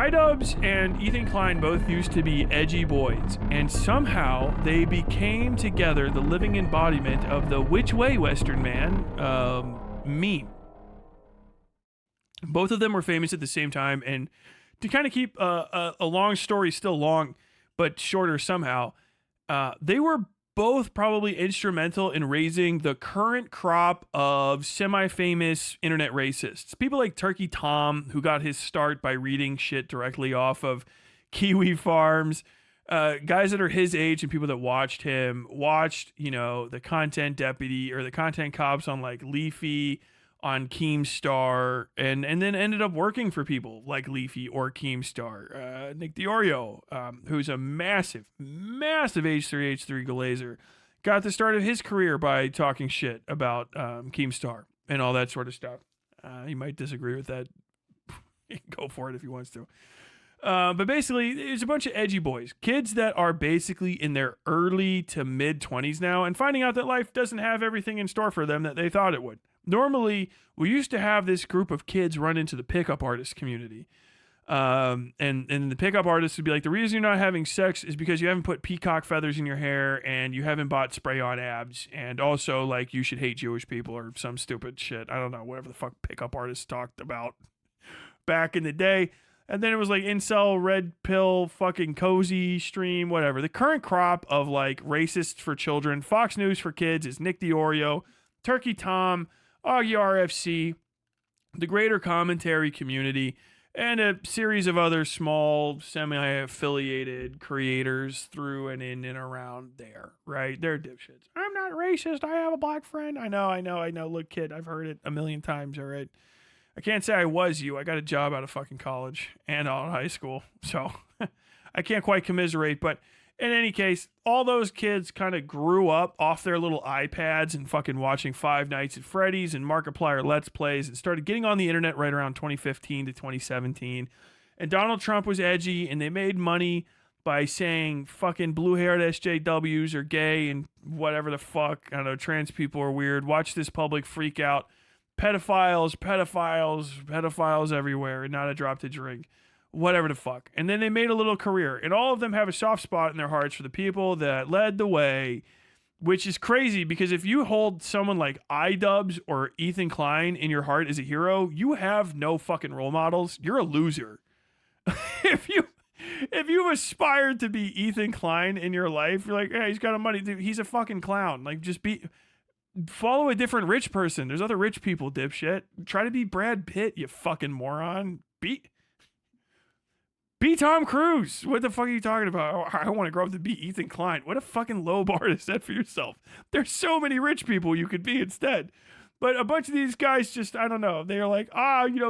iDubbbz and Ethan Klein both used to be edgy boys, and somehow they became together the living embodiment of the which way Western man meme. Both of them were famous at the same time, and to kind of keep a long story still long, but shorter somehow, they were both probably instrumental in raising the current crop of semi-famous internet racists. People like Turkey Tom, who got his start by reading shit directly off of Kiwi Farms. Guys that are his age and people that watched him, the Content Deputy or the Content Cops on like Leafy, on Keemstar, and then ended up working for people like Leafy or Keemstar. Nick Diorio, who's a massive h3h3 glazer, got the start of his career by talking shit about Keemstar and all that sort of stuff. He might disagree with that. Go for it if he wants to. But basically, it's a bunch of edgy boys, kids that are basically in their early to mid 20s now and finding out that life doesn't have everything in store for them that they thought it would. Normally, we used to have this group of kids run into the pickup artist community. And the pickup artists would be like, the reason you're not having sex is because you haven't put peacock feathers in your hair and you haven't bought spray-on abs. And also, like, you should hate Jewish people or some stupid shit. I don't know, whatever the fuck pickup artists talked about back in the day. And then it was like incel, red pill, fucking cozy stream, whatever. The current crop of, like, racists for children, Fox News for kids is Nick Diorio, Turkey Tom, Augie RFC, the greater commentary community, and a series of other small, semi-affiliated creators through and in and around there, right? They're dipshits. I'm not racist. I have a black friend. I know. Look, kid, I've heard it a million times, all right? I can't say I was you. I got a job out of fucking college and out of high school, so I can't quite commiserate, but in any case, all those kids kind of grew up off their little iPads and fucking watching Five Nights at Freddy's and Markiplier Let's Plays and started getting on the internet right around 2015 to 2017. And Donald Trump was edgy and they made money by saying fucking blue-haired SJWs are gay and whatever the fuck. I don't know, trans people are weird. Watch this public freak out. Pedophiles everywhere and not a drop to drink. Whatever the fuck. And then they made a little career. And all of them have a soft spot in their hearts for the people that led the way, which is crazy because if you hold someone like iDubbbz or Ethan Klein in your heart as a hero, you have no fucking role models. You're a loser. If you aspired to be Ethan Klein in your life, you're like, hey, he's got a money. Dude, he's a fucking clown. Like, follow a different rich person. There's other rich people, dipshit. Try to be Brad Pitt, you fucking moron. Be Tom Cruise. What the fuck are you talking about? I want to grow up to be Ethan Klein. What a fucking low bar to set for yourself. There's so many rich people you could be instead. But a bunch of these guys just, I don't know. They're like,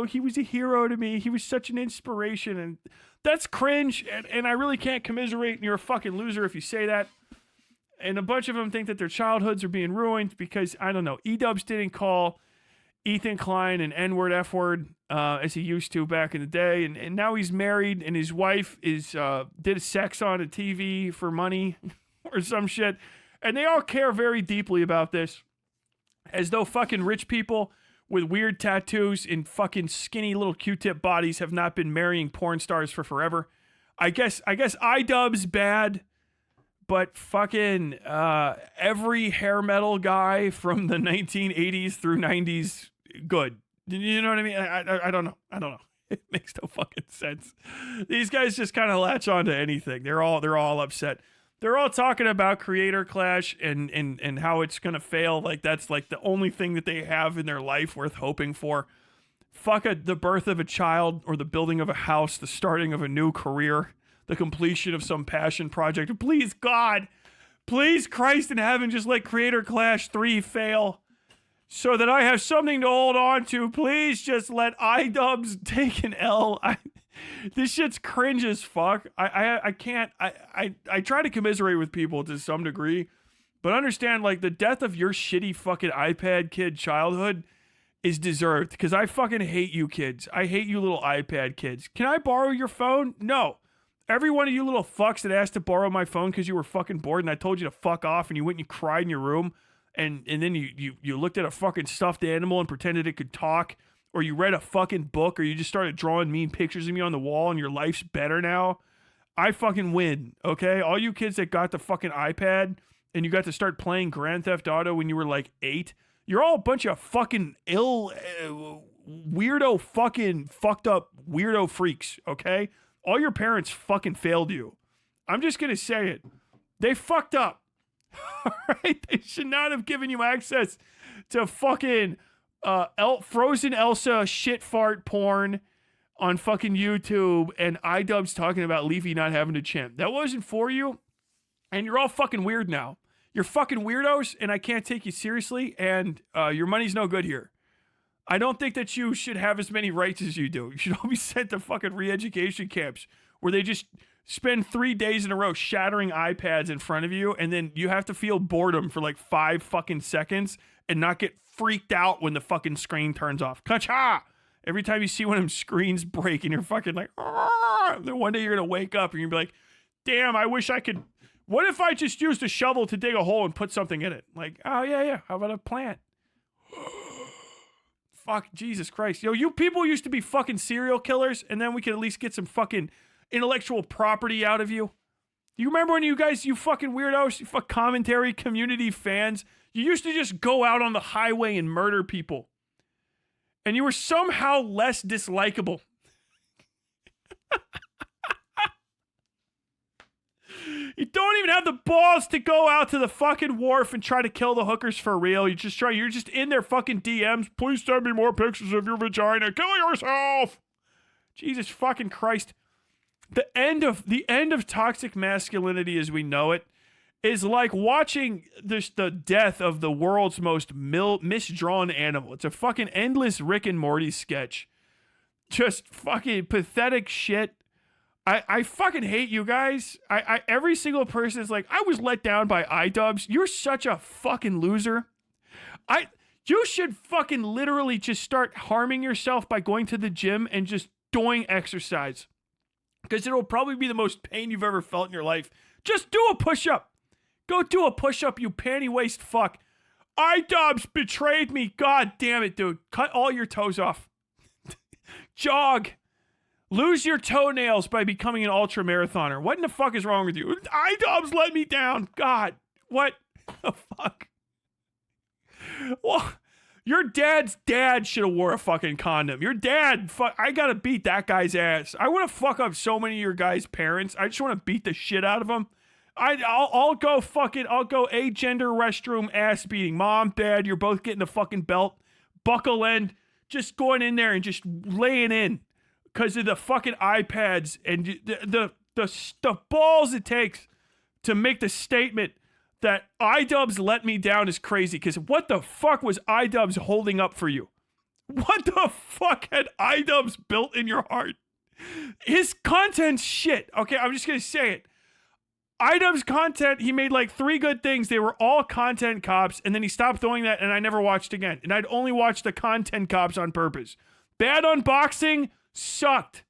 he was a hero to me. He was such an inspiration. And that's cringe. And I really can't commiserate. And you're a fucking loser if you say that. And a bunch of them think that their childhoods are being ruined because, I don't know, eDubbbz didn't call Ethan Klein an N-word, F-word, as he used to back in the day. And now he's married and his wife did sex on a TV for money or some shit. And they all care very deeply about this. As though fucking rich people with weird tattoos and fucking skinny little Q-tip bodies have not been marrying porn stars for forever. I guess iDubbbz bad, but fucking every hair metal guy from the 1980s through 90s good. You know what I mean? I don't know. It makes no fucking sense. These guys just kind of latch on to anything. They're all upset. They're all talking about creator clash and how it's gonna fail. Like that's like the only thing that they have in their life worth hoping for. Fuck the birth of a child or the building of a house, the starting of a new career, the completion of some passion project. Please God, please Christ in heaven, just let Creator Clash 3 fail so that I have something to hold on to. Please just let iDubbbz take an L. This shit's cringe as fuck. I can't. I try to commiserate with people to some degree, but understand like the death of your shitty fucking iPad kid childhood is deserved because I fucking hate you kids. I hate you little iPad kids. Can I borrow your phone? No. Every one of you little fucks that asked to borrow my phone because you were fucking bored and I told you to fuck off and you went and you cried in your room and then you looked at a fucking stuffed animal and pretended it could talk or you read a fucking book, or you just started drawing mean pictures of me on the wall and your life's better now, I fucking win, okay? All you kids that got the fucking iPad and you got to start playing Grand Theft Auto when you were like 8, you're all a bunch of fucking weirdo fucking fucked up weirdo freaks, okay? All your parents fucking failed you. I'm just gonna say it. They fucked up. All right? They should not have given you access to fucking Frozen Elsa shit fart porn on fucking YouTube and iDubbbz talking about Leafy not having a chin. That wasn't for you, and you're all fucking weird now. You're fucking weirdos, and I can't take you seriously, and your money's no good here. I don't think that you should have as many rights as you do. You should all be sent to fucking re-education camps where they just spend 3 days in a row shattering iPads in front of you, and then you have to feel boredom for like 5 fucking seconds and not get freaked out when the fucking screen turns off. Ka-cha! Every time you see one of them screens break and you're fucking like, then one day you're going to wake up and you're going to be like, damn, I wish I could. What if I just used a shovel to dig a hole and put something in it? Like, oh, yeah. How about a plant? Fuck, Jesus Christ. Yo, you people used to be fucking serial killers, and then we could at least get some fucking intellectual property out of you. You remember when you fucking weirdos, you fuck commentary community fans, you used to just go out on the highway and murder people. And you were somehow less dislikable. You don't even have the balls to go out to the fucking wharf and try to kill the hookers for real. You're just in their fucking DMs. Please send me more pictures of your vagina. Kill yourself. Jesus fucking Christ. The end of toxic masculinity as we know it is like watching the death of the world's most misdrawn animal. It's a fucking endless Rick and Morty sketch. Just fucking pathetic shit. I fucking hate you guys. Every single person is like, I was let down by iDubbbz. You're such a fucking loser. You should fucking literally just start harming yourself by going to the gym and just doing exercise. Because it'll probably be the most pain you've ever felt in your life. Just do a push-up. Go do a push-up, you panty waist fuck. iDubbbz betrayed me. God damn it, dude. Cut all your toes off. Jog. Lose your toenails by becoming an ultra marathoner. What in the fuck is wrong with you? iDubbbz let me down. God, what the fuck? Well, your dad's dad should have wore a fucking condom. Your dad, I gotta beat that guy's ass. I want to fuck up so many of your guys' parents. I just want to beat the shit out of them. I'll go agender restroom ass beating. Mom, dad, you're both getting the fucking belt. Buckle end. Just going in there and just laying in. Because of the fucking iPads and the balls it takes to make the statement that iDubbbz let me down is crazy. Because what the fuck was iDubbbz holding up for you? What the fuck had iDubbbz built in your heart? His content's shit. Okay, I'm just going to say it. iDubbbz content, he made like 3 good things. They were all content cops. And then he stopped doing that and I never watched again. And I'd only watch the content cops on purpose. Bad unboxing. Sucked.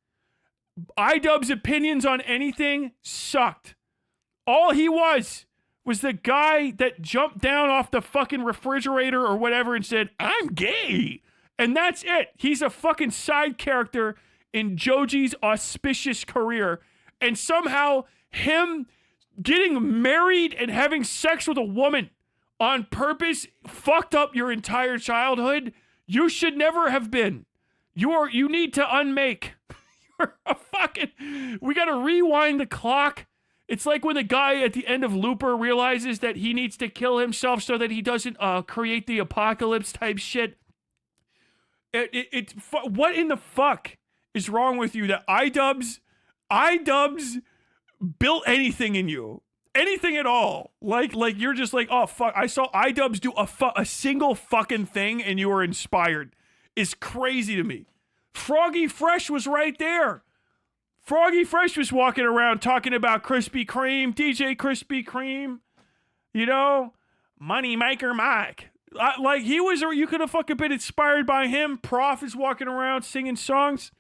iDubbbz opinions on anything sucked. All he was the guy that jumped down off the fucking refrigerator or whatever and said, I'm gay. And that's it. He's a fucking side character in Joji's auspicious career. And somehow him getting married and having sex with a woman on purpose fucked up your entire childhood. You should never have been. You need to unmake. You're a fucking. We gotta rewind the clock. It's like when the guy at the end of Looper realizes that he needs to kill himself so that he doesn't create the apocalypse type shit. What in the fuck is wrong with you that iDubbbz built anything in you? Anything at all? Like you're just like, oh fuck, I saw iDubbbz do a single fucking thing and you were inspired. Is crazy to me. Froggy Fresh was right there. Froggy Fresh was walking around talking about Krispy Kreme, DJ Krispy Kreme, you know, Moneymaker Mike. Like he was, or you could have fucking been inspired by him. Prof is walking around singing songs.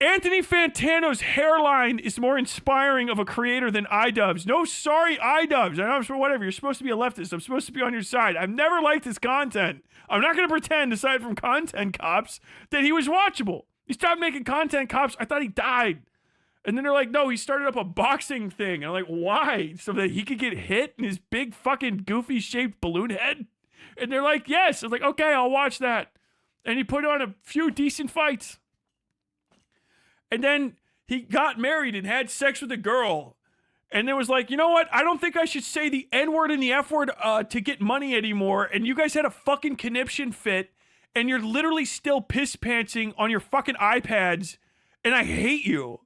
Anthony Fantano's hairline is more inspiring of a creator than iDubbbz. No, sorry, iDubbbz. I know, whatever. You're supposed to be a leftist. I'm supposed to be on your side. I've never liked his content. I'm not going to pretend, aside from Content Cops, that he was watchable. He stopped making Content Cops. I thought he died. And then they're like, no, he started up a boxing thing. And I'm like, why? So that he could get hit in his big fucking goofy shaped balloon head? And they're like, yes. I was like, okay, I'll watch that. And he put on a few decent fights. And then he got married and had sex with a girl. And it was like, you know what? I don't think I should say the N-word and the F-word to get money anymore. And you guys had a fucking conniption fit. And you're literally still piss-pantsing on your fucking iPads. And I hate you.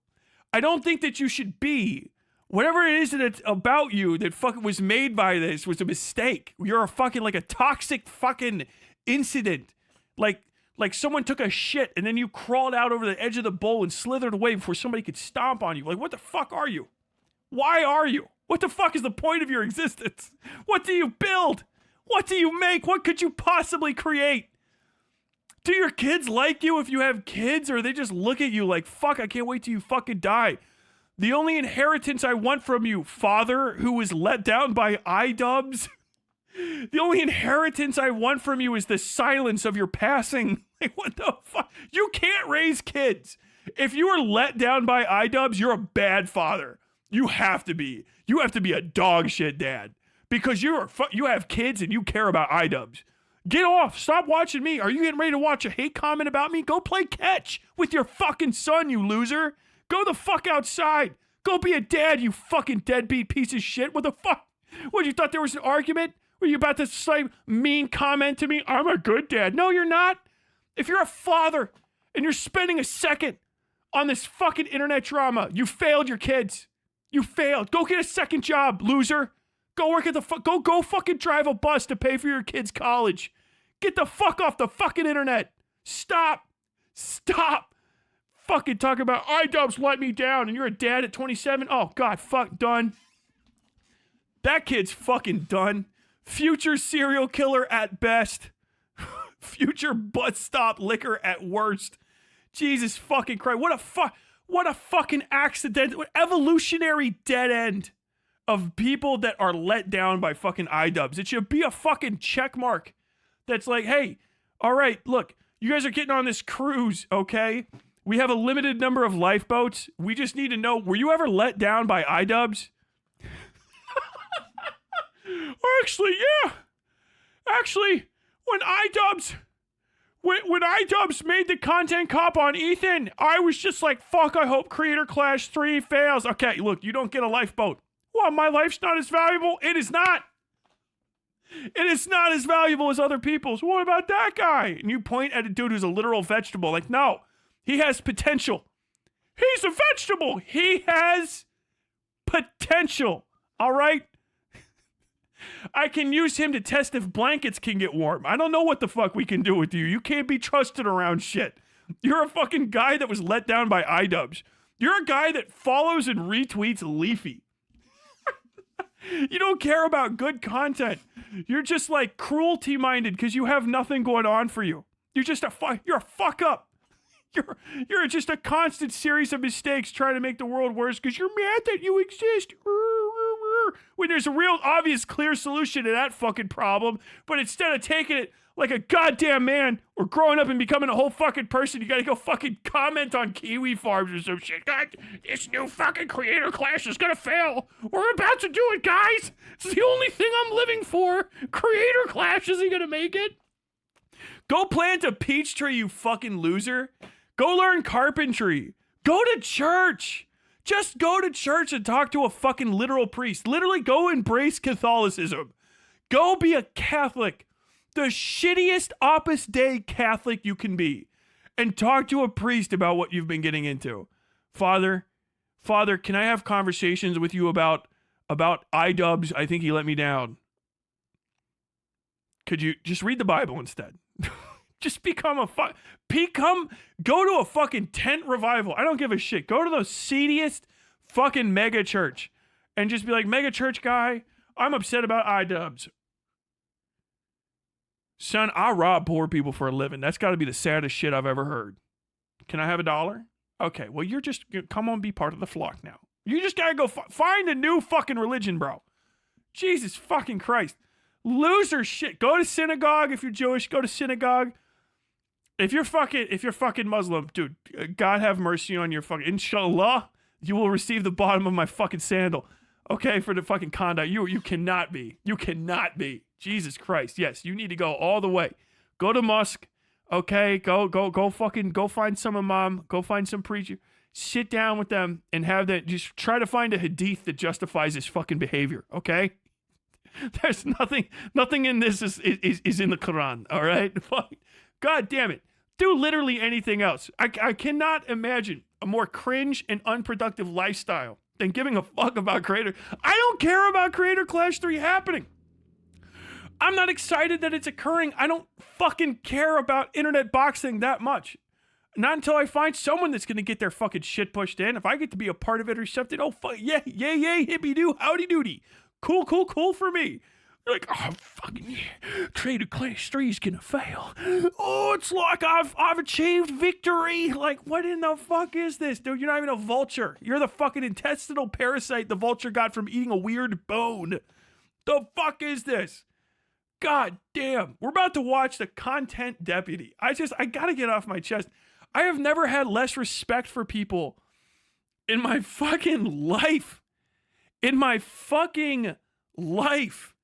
I don't think that you should be. Whatever it is that's about you that fucking was made by this was a mistake. You're a fucking, like a toxic fucking incident. Like someone took a shit and then you crawled out over the edge of the bowl and slithered away before somebody could stomp on you. Like, what the fuck are you? Why are you? What the fuck is the point of your existence? What do you build? What do you make? What could you possibly create? Do your kids like you if you have kids, or they just look at you like, fuck, I can't wait till you fucking die? The only inheritance I want from you, father who was let down by iDubbbz. The only inheritance I want from you is the silence of your passing. Like, what the fuck? You can't raise kids. If you are let down by iDubbbz, you're a bad father. You have to be. You have to be a dog shit dad. Because you have kids and you care about iDubbbz. Get off. Stop watching me. Are you getting ready to watch a hate comment about me? Go play catch with your fucking son, you loser. Go the fuck outside. Go be a dad, you fucking deadbeat piece of shit. What the fuck? What, you thought there was an argument? Were you about to say mean comment to me? I'm a good dad. No, you're not. If you're a father and you're spending a second on this fucking internet drama, you failed your kids. You failed. Go get a second job, loser. Go work at the go fucking drive a bus to pay for your kids' college. Get the fuck off the fucking internet. Stop. Fucking talk about iDubbbz let me down and you're a dad at 27. Oh God, fuck, done. That kid's fucking done. Future serial killer at best. Future butt stop licker at worst. Jesus fucking Christ. What a fucking accident. What evolutionary dead end of people that are let down by fucking iDubbbz. It should be a fucking check mark. That's like, hey, all right, look, you guys are getting on this cruise, okay? We have a limited number of lifeboats. We just need to know, were you ever let down by iDubbbz? Actually, yeah. Actually, when iDubbbz made the content cop on Ethan, I was just like, fuck, I hope Creator Clash 3 fails. Okay, look, you don't get a lifeboat. Well, my life's not as valuable. It is not. It is not as valuable as other people's. What about that guy? And you point at a dude who's a literal vegetable. Like, no, he has potential. He's a vegetable. He has potential. All right? I can use him to test if blankets can get warm. I don't know what the fuck we can do with you. You can't be trusted around shit. You're a fucking guy that was let down by iDubbbz. You're a guy that follows and retweets Leafy. You don't care about good content. You're just like cruelty-minded because you have nothing going on for you. You're just you're a fuck up. You're just a constant series of mistakes trying to make the world worse because you're mad that you exist. When there's a real obvious clear solution to that fucking problem, but instead of taking it like a goddamn man or growing up and becoming a whole fucking person, you gotta go fucking comment on kiwi farms or some shit. God, this new fucking Creator Clash is gonna fail. We're about to do it, guys. It's the only thing I'm living for. Creator Clash isn't gonna make it. Go plant a peach tree, you fucking loser. Go learn carpentry. Go to church. Just go to church and talk to a fucking literal priest. Literally go embrace Catholicism. Go be a Catholic. The shittiest Opus Dei Catholic you can be. And talk to a priest about what you've been getting into. Father, can I have conversations with you about iDubbbz? I think he let me down. Could you just read the Bible instead? Just go to a fucking tent revival. I don't give a shit. Go to the seediest fucking mega church and just be like, mega church guy, I'm upset about iDubbbz. Son, I rob poor people for a living. That's got to be the saddest shit I've ever heard. Can I have $1? Okay, well, come on, be part of the flock now. You just gotta go find a new fucking religion, bro. Jesus fucking Christ. Loser shit. Go to synagogue if you're Jewish. Go to synagogue. If you're fucking Muslim, dude, God have mercy on your fucking. Inshallah, you will receive the bottom of my fucking sandal. Okay, for the fucking conduct. You cannot be. You cannot be. Jesus Christ. Yes, you need to go all the way. Go to mosque. Okay, go find some imam. Go find some preacher. Sit down with them and have that. Just try to find a hadith that justifies this fucking behavior. Okay. There's nothing in this is in the Quran. All right. God damn it. Do literally anything else. I cannot imagine a more cringe and unproductive lifestyle than giving a fuck about Creator. I don't care about Creator Clash 3 happening. I'm not excited that it's occurring. I don't fucking care about internet boxing that much. Not until I find someone that's going to get their fucking shit pushed in. If I get to be a part of it or something, oh, fuck, yeah, hippie doo, howdy doody. Cool for me. You're like, oh, fucking yeah, Creator Clash 3 is going to fail. Oh, it's like I've achieved victory. Like, what in the fuck is this, dude? You're not even a vulture. You're the fucking intestinal parasite the vulture got from eating a weird bone. The fuck is this? God damn. We're about to watch the content deputy. I gotta get off my chest. I have never had less respect for people in my fucking life. In my fucking life.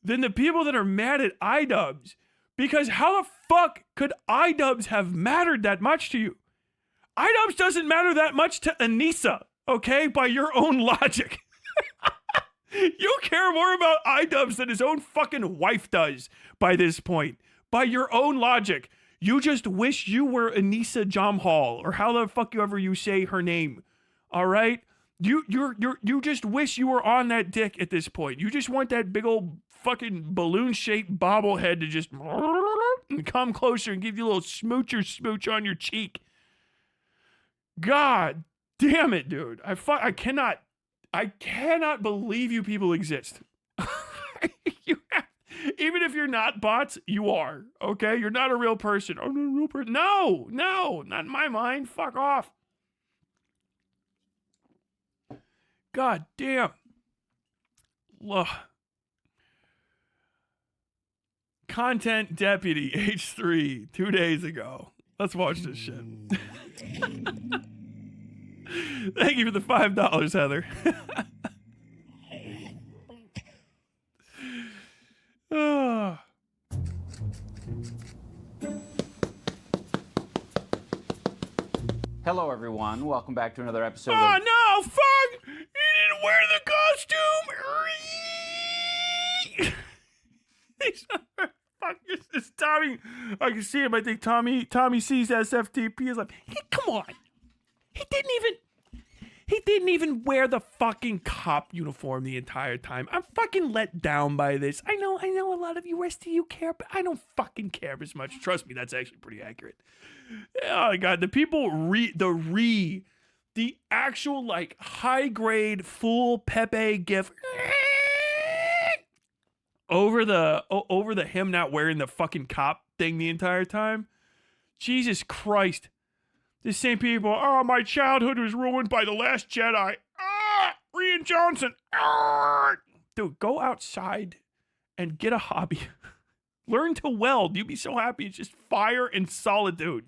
Than the people that are mad at iDubbbz. Because how the fuck could iDubbbz have mattered that much to you? iDubbbz doesn't matter that much to Anissa, okay? By your own logic. You care more about iDubbbz than his own fucking wife does by this point. By your own logic. You just wish you were Anissa Jamhal, or how the fuck ever you say her name. All right? You just wish you were on that dick at this point. You just want that big old fucking balloon-shaped bobblehead to just and come closer and give you a little smooch on your cheek. God damn it, dude. I cannot believe you people exist. Even if you're not bots, you are. Okay? You're not a real person. I'm not a real person. No, not in my mind. Fuck off. God damn. Ugh. Content Deputy H3 2 days ago. Let's watch this shit. Thank you for the $5, Heather. Oh. Hello, everyone. Welcome back to another episode of... Oh, no! Fuck! He didn't wear the costume! Fuck, it's Tommy. I can see him. I think Tommy sees SFTP is like, hey, come on. He didn't even wear the fucking cop uniform the entire time. I'm fucking let down by this. I know a lot of you STU care, but I don't fucking care as much. Trust me, that's actually pretty accurate. Oh my god, the people the actual like high grade full Pepe gif over the him not wearing the fucking cop thing the entire time. Jesus Christ. The same people, oh, my childhood was ruined by The Last Jedi. Rian Johnson. Dude, go outside and get a hobby. Learn to weld. You'd be so happy. It's just fire and solitude.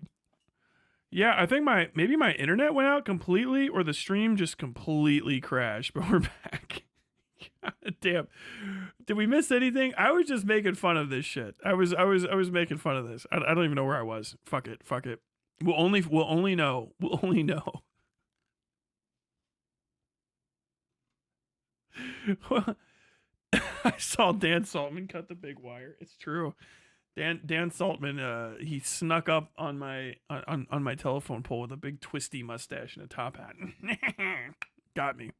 Yeah, I think maybe my internet went out completely, or the stream just completely crashed, but we're back. God damn. Did we miss anything? I was just making fun of this shit. I was making fun of this. I don't even know where I was. Fuck it. We'll only know. Well, I saw Dan Saltman cut the big wire. It's true. Dan Saltman, he snuck up on my telephone pole with a big twisty mustache and a top hat. Got me.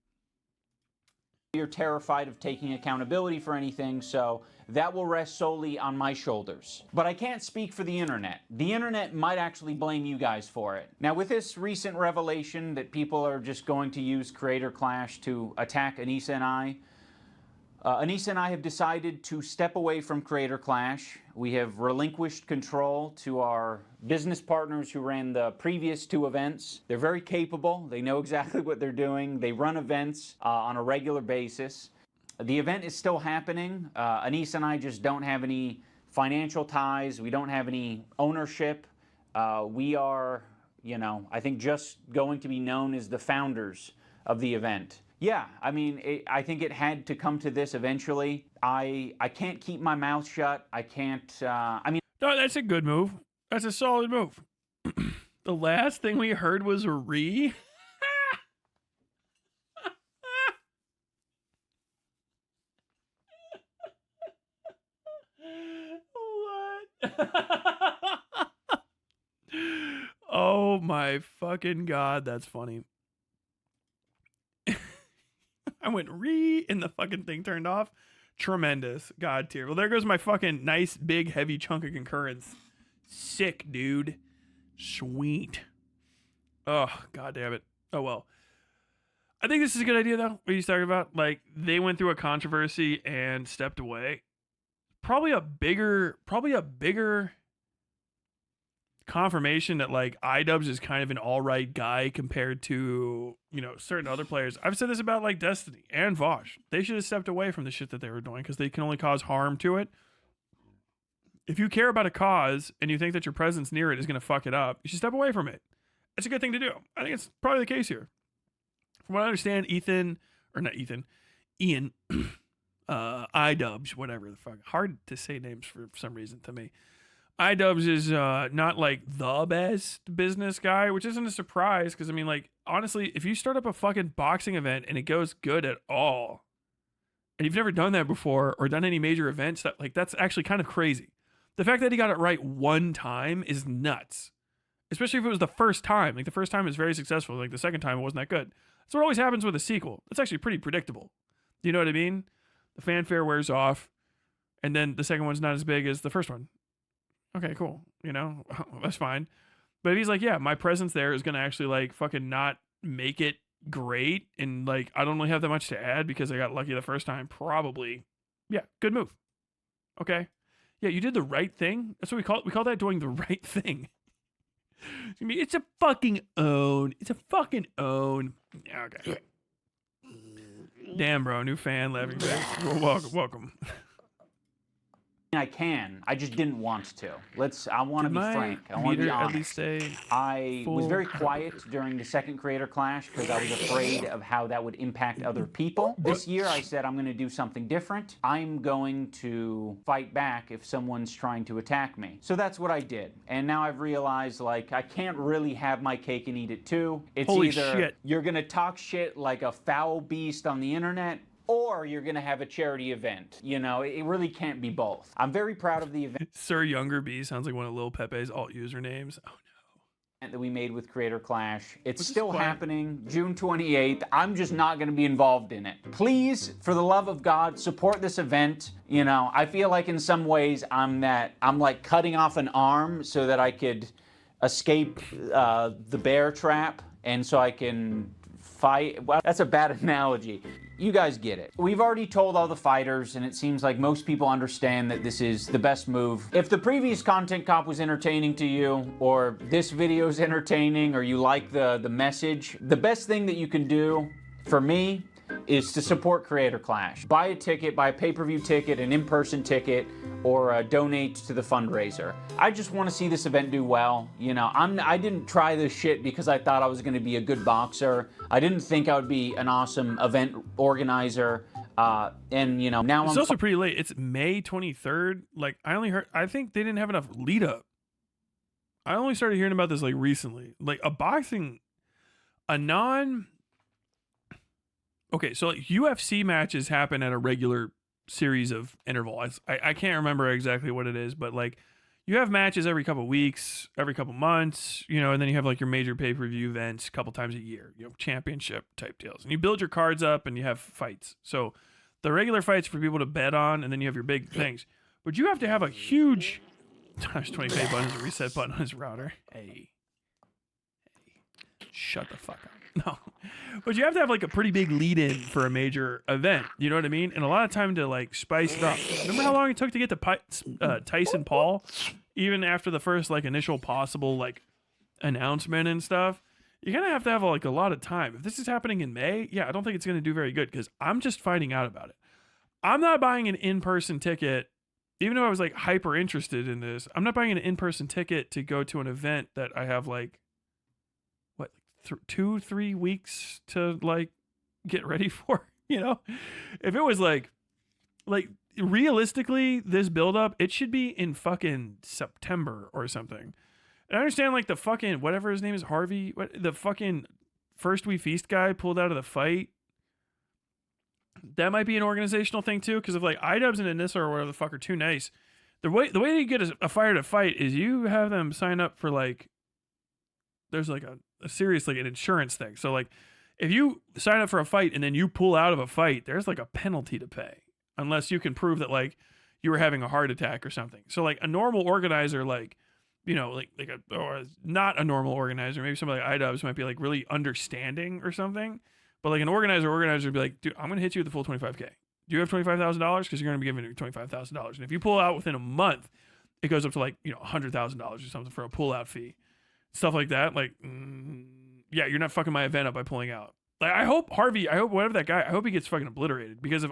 You're terrified of taking accountability for anything, so that will rest solely on my shoulders. But I can't speak for the internet. The internet might actually blame you guys for it. Now, with this recent revelation that people are just going to use Creator Clash to attack Anissa and I, Anissa and I have decided to step away from Creator Clash. We have relinquished control to our business partners who ran the previous 2 events. They're very capable. They know exactly what they're doing. They run events on a regular basis. The event is still happening. Anissa and I just don't have any financial ties. We don't have any ownership. We are, you know, I think just going to be known as the founders of the event. Yeah, I mean, I think it had to come to this eventually. I can't keep my mouth shut. I can't, I mean... No, that's a good move. That's a solid move. The last thing we heard was a re. What? Oh my fucking God, that's funny. I went re and the fucking thing turned off. Tremendous. God tier. Well, there goes my fucking nice, big, heavy chunk of concurrence. Sick, dude. Sweet. Oh, God damn it. Oh, well. I think this is a good idea, though. What he's talking about. Like, they went through a controversy and stepped away. Probably a bigger confirmation that like iDubbbz is kind of an all right guy compared to, you know, certain other players. I've said this about like Destiny and Vosh. They should have stepped away from the shit that they were doing because they can only cause harm to it. If you care about a cause and you think that your presence near it is going to fuck it up, you should step away from it. It's a good thing to do. I think it's probably the case here. From what I understand, Ian, iDubbbz, whatever the fuck. Hard to say names for some reason to me. iDubbbz is not like the best business guy, which isn't a surprise because I mean, like, honestly, if you start up a fucking boxing event and it goes good at all, and you've never done that before or done any major events, that's actually kind of crazy. The fact that he got it right one time is nuts, especially if it was the first time. Like the first time is very successful. Like the second time it wasn't that good. That's what always happens with a sequel. It's actually pretty predictable. Do you know what I mean? The fanfare wears off, and then the second one's not as big as the first one. Okay, cool. You know, that's fine. But if he's like, yeah, my presence there is going to actually like fucking not make it great. And like, I don't really have that much to add because I got lucky the first time. Probably. Yeah. Good move. Okay. Yeah. You did the right thing. That's what we call it. We call that doing the right thing. I mean, it's a fucking own. It's a fucking own. Okay. Damn, bro. New fan laughing face. Welcome. I can. I just didn't want to. I want to be frank. I want to be honest. I was very quiet during the second Creator Clash because I was afraid of how that would impact other people. This year I said I'm going to do something different. I'm going to fight back if someone's trying to attack me. So that's what I did. And now I've realized like I can't really have my cake and eat it too. It's Holy either shit. You're going to talk shit like a foul beast on the internet, or you're going to have a charity event. You know, it really can't be both. I'm very proud of the event Sir Younger B sounds like one of Lil Pepe's alt usernames. Oh, no. that we made with Creator Clash. It's still happening, June 28th. I'm just not going to be involved in it. Please, for the love of God, support this event. You know, I feel like in some ways I'm like cutting off an arm so that I could escape the bear trap and so I can fight. Well, that's a bad analogy. You guys get it. We've already told all the fighters, and it seems like most people understand that this is the best move. If the previous content cop was entertaining to you, or this video is entertaining, or you like the message, the best thing that you can do, for me, is to support Creator Clash. Buy a ticket, buy a pay-per-view ticket, an in-person ticket, or donate to the fundraiser. I just want to see this event do well. You know, I didn't try this shit because I thought I was going to be a good boxer. I didn't think I would be an awesome event organizer. And you know, now it's also pretty late. It's May 23rd. Like I think they didn't have enough lead up. I only started hearing about this like recently. Like okay, so like UFC matches happen at a regular series of interval. I can't remember exactly what it is, but like you have matches every couple weeks, every couple months, you know, and then you have like your major pay-per-view events a couple times a year, you know, championship type deals. And you build your cards up and you have fights. So the regular fights for people to bet on, and then you have your big things. But you have to have a huge times 20 pay button is a reset button on his router. Hey. Shut the fuck up. No, but you have to have like a pretty big lead in for a major event. You know what I mean? And a lot of time to like spice it up. Remember how long it took to get to Tyson Paul, even after the first like initial possible like announcement and stuff. You're gonna have to have like a lot of time. If this is happening in May, yeah, I don't think it's gonna do very good because I'm just finding out about it. I'm not buying an in-person ticket, even though I was like hyper interested in this. I'm not buying an in-person ticket to go to an event that I have like what 2-3 weeks to like get ready for. You know, if it was like realistically, this build-up, it should be in fucking September or something. And I understand like the fucking whatever his name is, Harvey, the fucking First We Feast guy pulled out of the fight. That might be an organizational thing too, because if like iDubbbz and Anissa or whatever the fuck are too nice, the way you get a fighter to fight is you have them sign up for like there's like a serious like an insurance thing. So like if you sign up for a fight and then you pull out of a fight, there's like a penalty to pay unless you can prove that like you were having a heart attack or something. So like a normal organizer like you know, like or not a normal organizer, maybe somebody like iDubbbz might be like really understanding or something. But like an organizer would be like, dude, I'm gonna hit you with the full $25K. Do you have $25,000? Because you're gonna be giving me $25,000. And if you pull out within a month, it goes up to like $100,000 or something for a pull-out fee, stuff like that. Like, yeah, you're not fucking my event up by pulling out. Like I hope whatever that guy, I hope he gets fucking obliterated. Because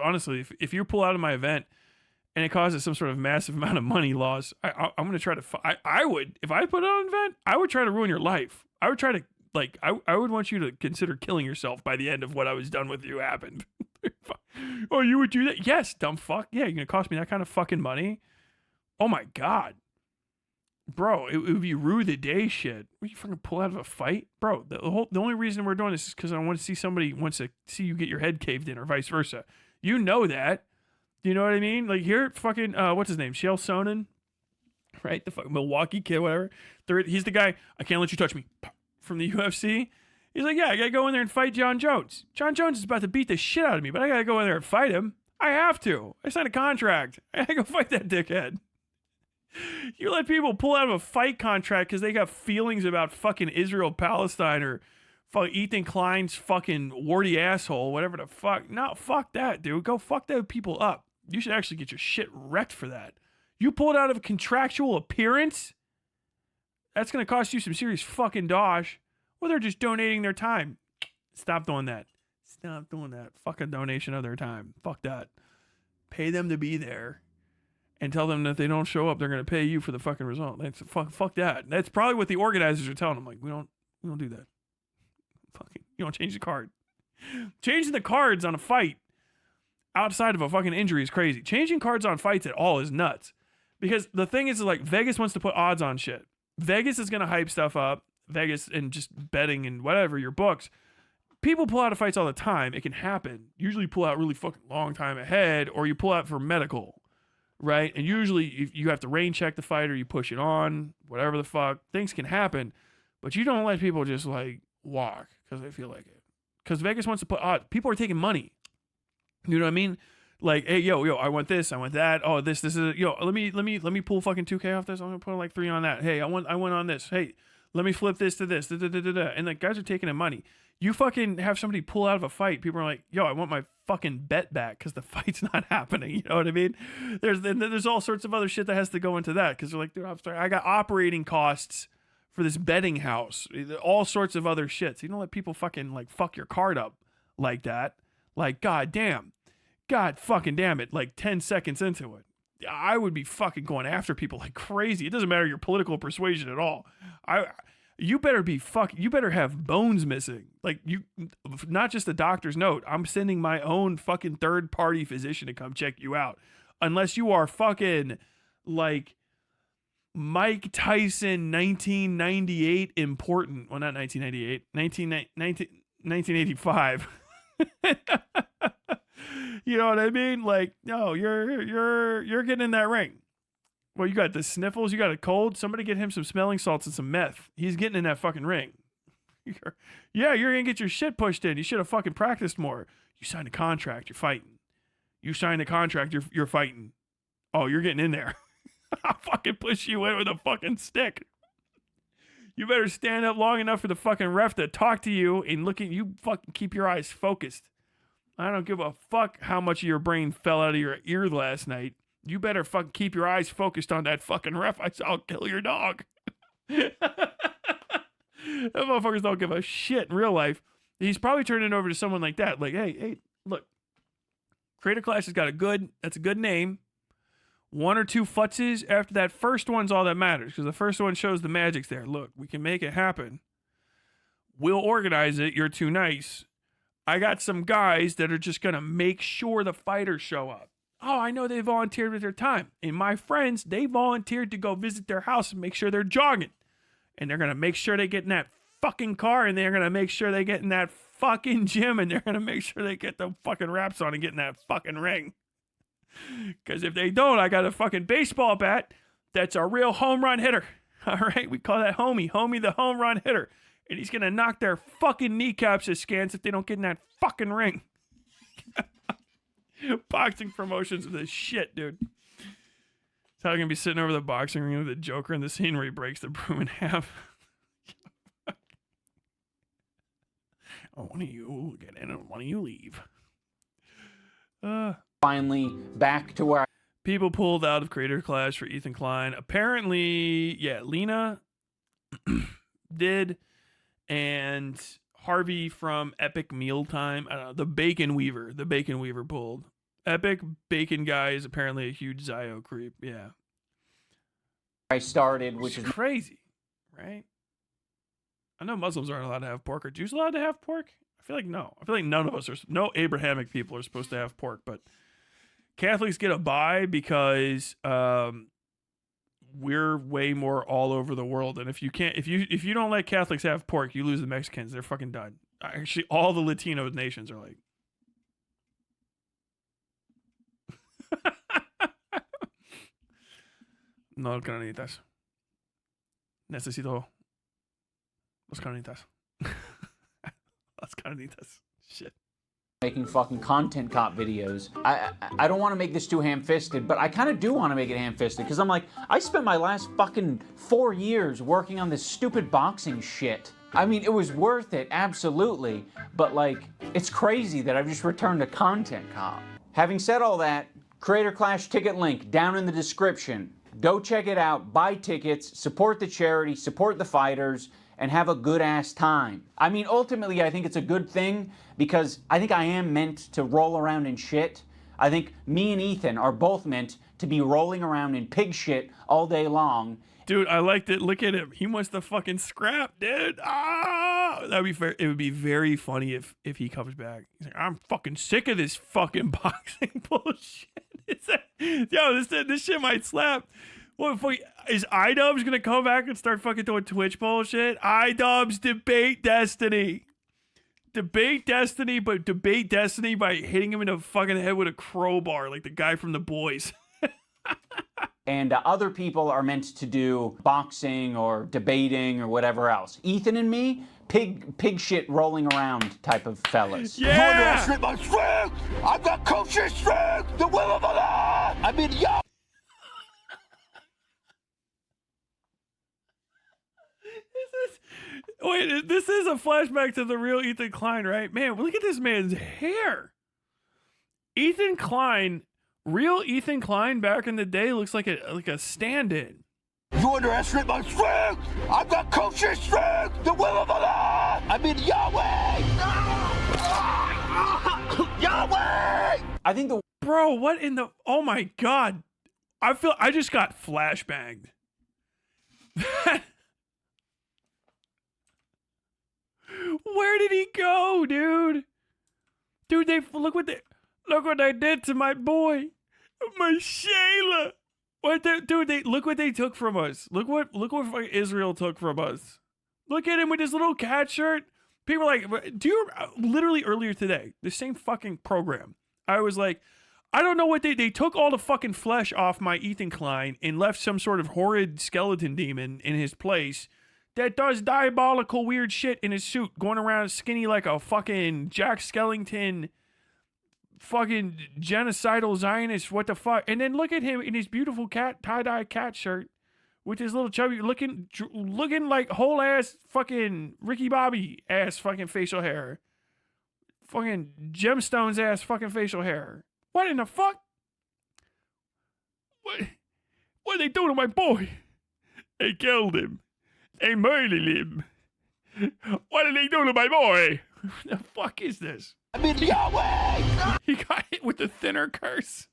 if you pull out of my event and it causes some sort of massive amount of money loss, I'm going to try to, I would, if I put on an event, I would try to ruin your life. I would try to, like, I would want you to consider killing yourself by the end of what I was done with you happened. Oh, you would do that? Yes, dumb fuck. Yeah, you're going to cost me that kind of fucking money? Oh my God. Bro, it would be rue the day shit. Would you fucking pull out of a fight? Bro, the only reason we're doing this is because I want to see somebody wants to see you get your head caved in or vice versa. You know that. You know what I mean? Like here, fucking, what's his name? Chael Sonnen, right? The fucking Milwaukee kid, whatever. He's the guy, I can't let you touch me, from the UFC. He's like, yeah, I gotta go in there and fight John Jones. John Jones is about to beat the shit out of me, but I gotta go in there and fight him. I have to. I signed a contract. I gotta go fight that dickhead. You let people pull out of a fight contract because they got feelings about fucking Israel-Palestine or fuck Ethan Klein's fucking warty asshole, whatever the fuck. No, fuck that, dude. Go fuck those people up. You should actually get your shit wrecked for that. You pulled out of a contractual appearance? That's going to cost you some serious fucking dosh. Well, they're just donating their time. Stop doing that. Stop doing that. Fuck a donation of their time. Fuck that. Pay them to be there and tell them that if they don't show up, they're going to pay you for the fucking result. That's fuck that. That's probably what the organizers are telling them. Like, we don't do that. Fucking, you don't change the card. Changing the cards on a fight outside of a fucking injury is crazy. Changing cards on fights at all is nuts. Because the thing is like Vegas wants to put odds on shit. Vegas is going to hype stuff up. Vegas and just betting and whatever, your books. People pull out of fights all the time. It can happen. Usually you pull out really fucking long time ahead or you pull out for medical, right? And usually you have to rain check the fighter, you push it on, whatever the fuck. Things can happen. But you don't let people just like walk because they feel like it. Because Vegas wants to put odds. People are taking money. You know what I mean? Like, hey, yo, I want this, I want that. Oh, this is, let me pull fucking 2K off this. I'm gonna put like 3 on that. Hey, I went on this. Hey, let me flip this to this. And like guys are taking in money. You fucking have somebody pull out of a fight. People are like, yo, I want my fucking bet back because the fight's not happening. You know what I mean? There's all sorts of other shit that has to go into that because they're like, dude, I'm sorry, I got operating costs for this betting house. All sorts of other shit. So you don't let people fucking like fuck your card up like that. Like, God fucking damn it, like 10 seconds into it. I would be fucking going after people like crazy. It doesn't matter your political persuasion at all. You better have bones missing. Like not just a doctor's note. I'm sending my own fucking third party physician to come check you out. Unless you are fucking like Mike Tyson 1998 important. Well, not 1998, 1985. You know what I mean? Like, no, you're getting in that ring. Well, you got the sniffles, you got a cold. Somebody get him some smelling salts and some meth. He's getting in that fucking ring. You're gonna get your shit pushed in. You should have fucking practiced more. You signed a contract, you're fighting. You signed a contract, you're fighting. Oh, you're getting in there. I'll fucking push you in with a fucking stick. You better stand up long enough for the fucking ref to talk to you and look at you. Fucking keep your eyes focused. I don't give a fuck how much of your brain fell out of your ear last night. You better fucking keep your eyes focused on that fucking ref. I'll kill your dog. That motherfuckers don't give a shit in real life. He's probably turning it over to someone like that. Like, hey, look. Creator Clash has got that's a good name. 1 or 2 futzes after that first one's all that matters, because the first one shows the magic's there. Look, we can make it happen. We'll organize it. You're too nice. I got some guys that are just going to make sure the fighters show up. Oh, I know they volunteered with their time. And my friends, they volunteered to go visit their house and make sure they're jogging. And they're going to make sure they get in that fucking car, and they're going to make sure they get in that fucking gym, and they're going to make sure they get the fucking wraps on and get in that fucking ring. Because if they don't, I got a fucking baseball bat that's a real home run hitter. All right, we call that Homie. Homie the home run hitter. And he's going to knock their fucking kneecaps askance if they don't get in that fucking ring. Boxing promotions are the shit, dude. So I'm going to be sitting over the boxing ring with the Joker in the scene where he breaks the broom in half. One of you get in and one of you leave. Finally, back to where people pulled out of Creator Clash for Ethan Klein. Apparently, yeah, Lena did, and Harvey from Epic Mealtime. I don't know, the Bacon Weaver pulled. Epic Bacon guy is apparently a huge Zio creep. Yeah. I started, which it's is crazy, right? I know Muslims aren't allowed to have pork. Are Jews allowed to have pork? I feel like no. I feel like none of us are. No Abrahamic people are supposed to have pork, but Catholics get a bye because we're way more all over the world. And if you don't let Catholics have pork, you lose the Mexicans. They're fucking done. Actually, all the Latino nations are like. No carnitas. Necesito las carnitas. Las carnitas. Shit. Making fucking content cop videos. I don't want to make this too ham-fisted, but I kind of do want to make it ham-fisted, because I'm like, I spent my last fucking 4 years working on this stupid boxing shit. I mean, it was worth it, absolutely, but like, it's crazy that I've just returned to content cop. Having said all that, Creator Clash ticket link down in the description. Go check it out, buy tickets, support the charity, support the fighters, and have a good-ass time. I mean, ultimately, I think it's a good thing, because I think I am meant to roll around in shit. I think me and Ethan are both meant to be rolling around in pig shit all day long. Dude, I liked it. Look at him. He wants to fucking scrap, dude. Ah, that'd be fair. It would be very funny if he comes back. He's like, I'm fucking sick of this fucking boxing bullshit. This shit might slap. What is iDubbbz gonna come back and start fucking doing Twitch bullshit? iDubbbz debate Destiny. Debate Destiny, but debate Destiny by hitting him in the fucking head with a crowbar like the guy from The Boys. And other people are meant to do boxing or debating or whatever else. Ethan and me, pig shit rolling around type of fellas. Yeah! You underestimate my strength! I've got kosher strength! The will of Allah! I mean, yo! This is a flashback to the real Ethan Klein, right? Man, look at this man's hair. Ethan Klein, real Ethan Klein back in the day looks like a stand-in. You underestimate my strength! I've got kosher strength! The will of Allah! I mean, Yahweh! Yahweh! I think the Bro, what in the... Oh my God. I just got flashbanged. Where did he go, dude? Dude, look what they did to my boy, my Shayla. Look what they took from us. Look what fucking Israel took from us. Look at him with his little cat shirt. People are like, literally earlier today, the same fucking program, I was like, I don't know what they took all the fucking flesh off my Ethan Klein and left some sort of horrid skeleton demon in his place that does diabolical weird shit in his suit, going around skinny like a fucking Jack Skellington, fucking genocidal Zionist, what the fuck. And then look at him in his beautiful cat tie-dye cat shirt with his little chubby looking like whole ass fucking Ricky Bobby ass fucking facial hair. Fucking gemstones ass fucking facial hair. What in the fuck? What are they doing to my boy? They killed him. They murdered him. What are they doing to my boy? The fuck is this? I mean, Yahweh! He got hit with the thinner curse.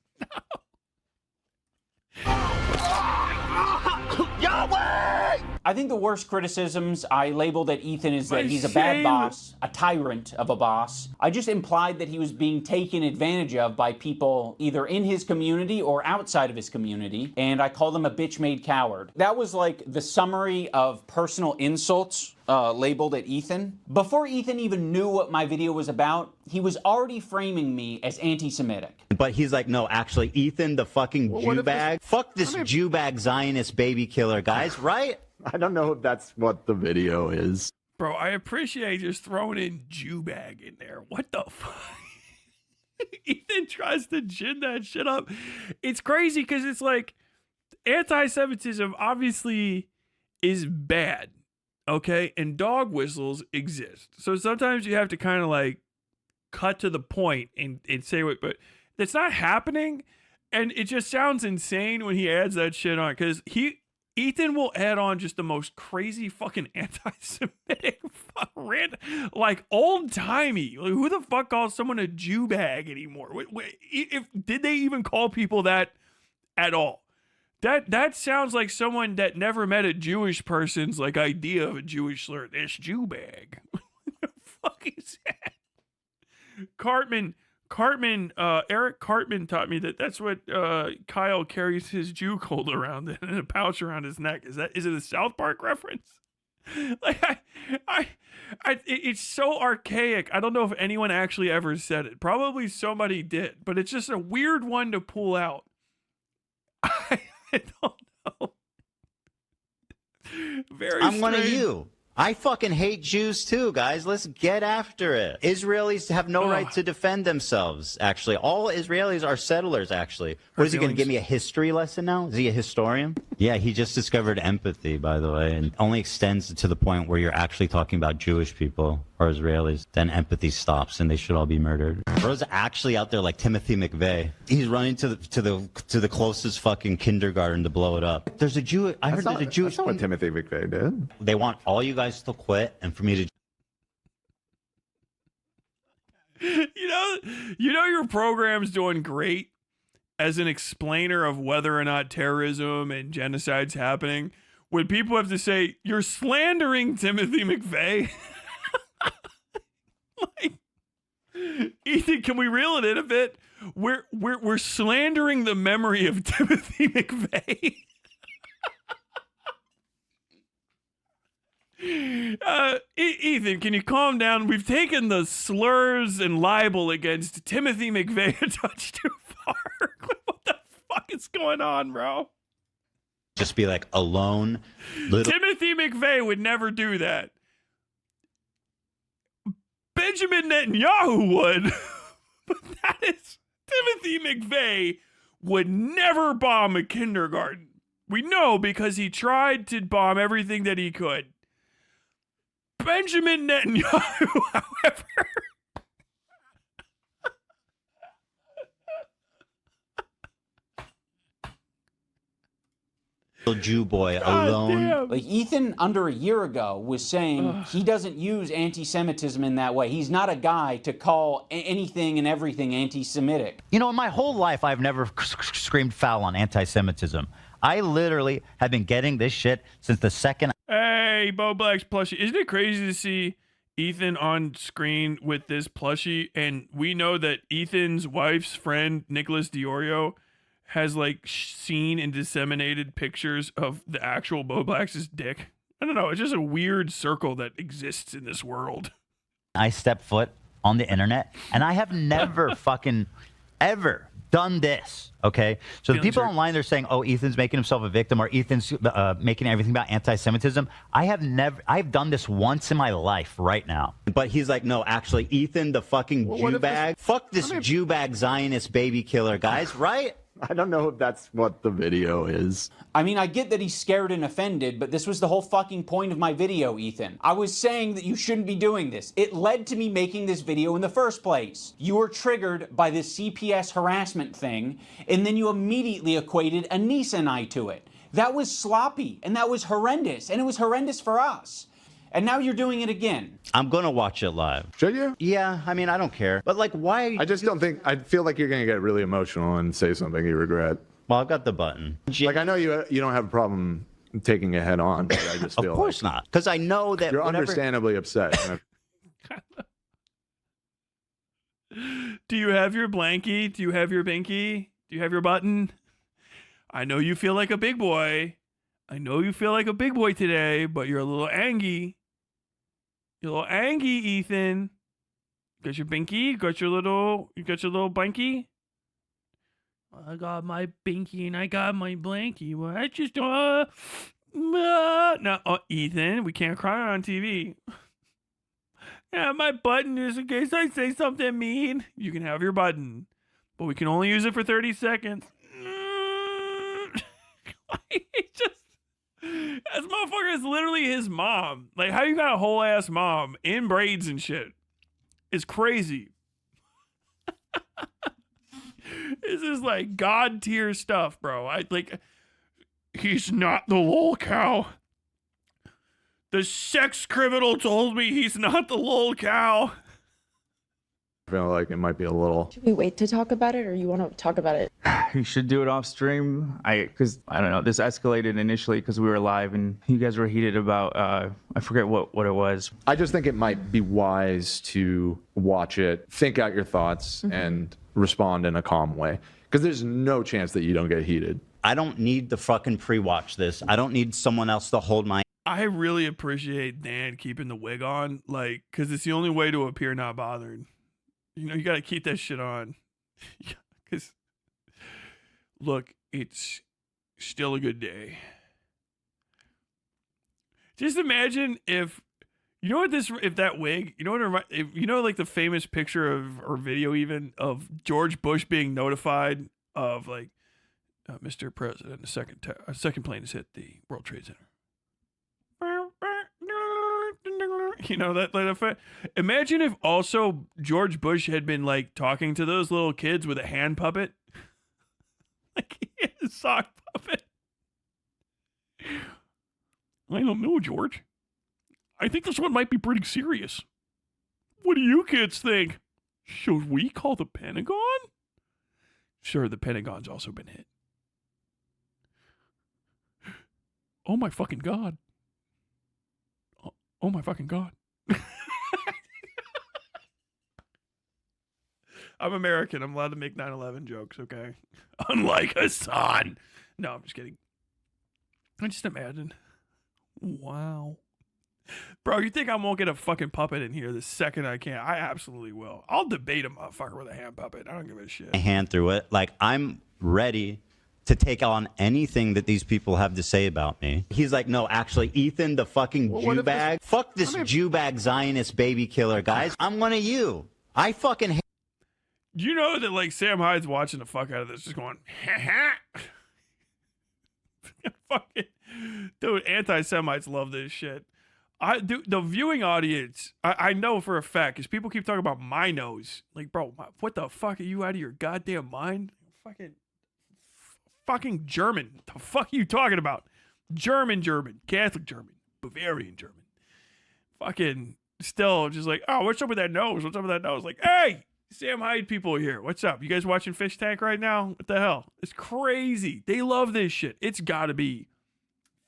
Yahweh! I think the worst criticisms I labeled at Ethan is that My he's a bad shame. boss, a tyrant of a boss. I just implied that he was being taken advantage of by people either in his community or outside of his community, and I called him a bitch-made coward. That was like the summary of personal insults labeled at Ethan. Before Ethan even knew what my video was about, he was already framing me as anti-Semitic. But he's like, no, actually, Ethan, the fucking Jew bag. Fuck this Jew bag Zionist baby killer, guys, right? I don't know if that's what the video is. Bro, I appreciate just throwing in Jew bag in there. What the fuck? Ethan tries to gin that shit up. It's crazy because it's like anti-Semitism obviously is bad, okay? And dog whistles exist. So sometimes you have to kind of like cut to the point and say what, but that's not happening. And it just sounds insane when he adds that shit on because Ethan will add on just the most crazy fucking anti-Semitic rant, like old-timey. Like, who the fuck calls someone a Jew bag anymore? Did they even call people that at all? That sounds like someone that never met a Jewish person's like idea of a Jewish slur. This Jew bag. What the fuck is that? Eric Cartman taught me that's what Kyle carries his Jew cold around in a pouch around his neck. Is it a South Park reference? Like it's so archaic. I don't know if anyone actually ever said it. Probably somebody did, but it's just a weird one to pull out. I don't know. Very I'm one of strange. you. I fucking hate Jews too, guys. Let's get after it. Israelis have no right to defend themselves, actually. All Israelis are settlers, actually. What is he going to give me a history lesson now? Is he a historian? Yeah, he just discovered empathy, by the way, and only extends to the point where you're actually talking about Jewish people or Israelis. Then empathy stops and they should all be murdered. Bro's actually out there like Timothy McVeigh. He's running to the closest fucking kindergarten to blow it up. There's a Jew. I heard there's a Jewish. That's not what Timothy McVeigh did. They want all you guys to quit and for me to. You know your program's doing great as an explainer of whether or not terrorism and genocide's happening when people have to say you're slandering Timothy McVeigh. Like, Ethan, can we reel it in a bit? We're slandering the memory of Timothy McVeigh. Ethan, can you calm down? We've taken the slurs and libel against Timothy McVeigh a touch too far. What the fuck is going on, bro? Just be like alone. Little. Timothy McVeigh would never do that. Benjamin Netanyahu would. But that is... Timothy McVeigh would never bomb a kindergarten. We know because he tried to bomb everything that he could. Benjamin Netanyahu, however... Jew boy alone. Damn. Like Ethan, under a year ago, was saying he doesn't use anti-Semitism in that way. He's not a guy to call anything and everything anti-Semitic. You know, in my whole life, I've never screamed foul on anti-Semitism. I literally have been getting this shit since the second. Hey, Bo Black's plushie. Isn't it crazy to see Ethan on screen with this plushie? And we know that Ethan's wife's friend, Nicholas Diorio, has like seen and disseminated pictures of the actual Bo Black's dick. I don't know. It's just a weird circle that exists in this world. I step foot on the internet, and I have never fucking ever done this. Okay, so the people online, they're saying, "Oh, Ethan's making himself a victim," or "Ethan's making everything about anti-Semitism." I've done this once in my life. Right now. But he's like, no, actually, Ethan, the fucking Jew bag. Fuck this Jew bag Zionist baby killer, guys, right? I don't know if that's what the video is. I mean, I get that he's scared and offended, but this was the whole fucking point of my video, Ethan. I was saying that you shouldn't be doing this. It led to me making this video in the first place. You were triggered by this CPS harassment thing, and then you immediately equated Anissa and I to it. That was sloppy, and that was horrendous, and it was horrendous for us. And now you're doing it again. I'm going to watch it live. Should you? Yeah, I mean, I don't care. But, like, why? I just don't think, I feel like you're going to get really emotional and say something you regret. Well, I've got the button. Like, I know you don't have a problem taking it head on, but I just feel Of course not. Because I know that you're whatever... understandably upset. Do you have your blankie? Do you have your binky? Do you have your button? I know you feel like a big boy. I know you feel like a big boy today, but you're a little angry. You're a little angry, Ethan. Got your binky? You got your little blankie? I got my binky and I got my blankie. Well, I just no, Ethan, we can't cry on TV. Yeah, my button is in case I say something mean. You can have your button, but we can only use it for 30 seconds. This motherfucker is literally his mom. Like, how you got a whole ass mom in braids and shit? It's crazy. This is like god tier stuff, bro. He's not the lol cow. The sex criminal told me he's not the lol cow. I feel like it might be a little. Should we wait to talk about it, or you want to talk about it? You should do it off stream. Because I don't know. This escalated initially because we were live and you guys were heated about. I forget what it was. I just think it might be wise to watch it, think out your thoughts, and respond in a calm way. Because there's no chance that you don't get heated. I don't need to fucking pre-watch this. I don't need someone else to hold my... I really appreciate Dan keeping the wig on, like, because it's the only way to appear not bothered. You know, you got to keep that shit on. Because, look, it's still a good day. Just imagine if, you know what if that wig, you know what, you know, like the famous picture of, or video even, of George Bush being notified of, like, Mr. President, a second plane has hit the World Trade Center. You know, that like effect. Imagine if also George Bush had been like talking to those little kids with a hand puppet. Like a sock puppet. I don't know, George. I think this one might be pretty serious. What do you kids think? Should we call the Pentagon? Sure, the Pentagon's also been hit. Oh my fucking God. Oh my fucking God. I'm American. I'm allowed to make 9/11 jokes, okay? Unlike Hassan. No, I'm just kidding. I just imagine. Wow. Bro, you think I won't get a fucking puppet in here the second I can? I absolutely will. I'll debate a motherfucker with a hand puppet. I don't give a shit. My hand through it. Like, I'm ready to take on anything that these people have to say about me. He's like, no, actually, Ethan, the fucking Jew bag. Fuck this Jew bag Zionist baby killer, guys. I'm one of you. I fucking hate. Do you know that, like, Sam Hyde's watching the fuck out of this, just going, ha ha. Fucking, dude, anti-Semites love this shit. The viewing audience, I know for a fact, because people keep talking about my nose. Like, bro, what the fuck are you out of your goddamn mind? Fucking German. The fuck are you talking about? German, Catholic German, Bavarian German. Fucking still just like, oh, what's up with that nose? What's up with that nose? Like, hey, Sam Hyde people here. What's up? You guys watching Fish Tank right now? What the hell? It's crazy. They love this shit. It's got to be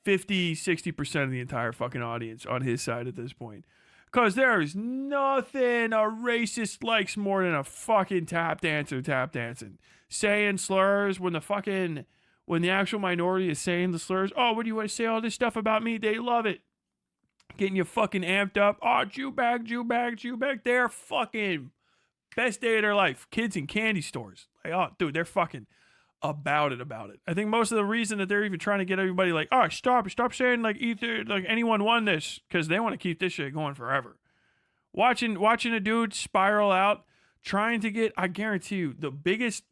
50-60% of the entire fucking audience on his side at this point. Because there is nothing a racist likes more than a fucking tap dancer tap dancing. Saying slurs when the actual minority is saying the slurs. Oh, what do you want to say all this stuff about me? They love it. Getting you fucking amped up. Oh, Jew bag. They're fucking best day of their life. Kids in candy stores. Like, oh, dude, they're fucking about it. I think most of the reason that they're even trying to get everybody like, oh, stop saying like either like anyone won this, because they want to keep this shit going forever. Watching a dude spiral out, trying to get, I guarantee you, the biggest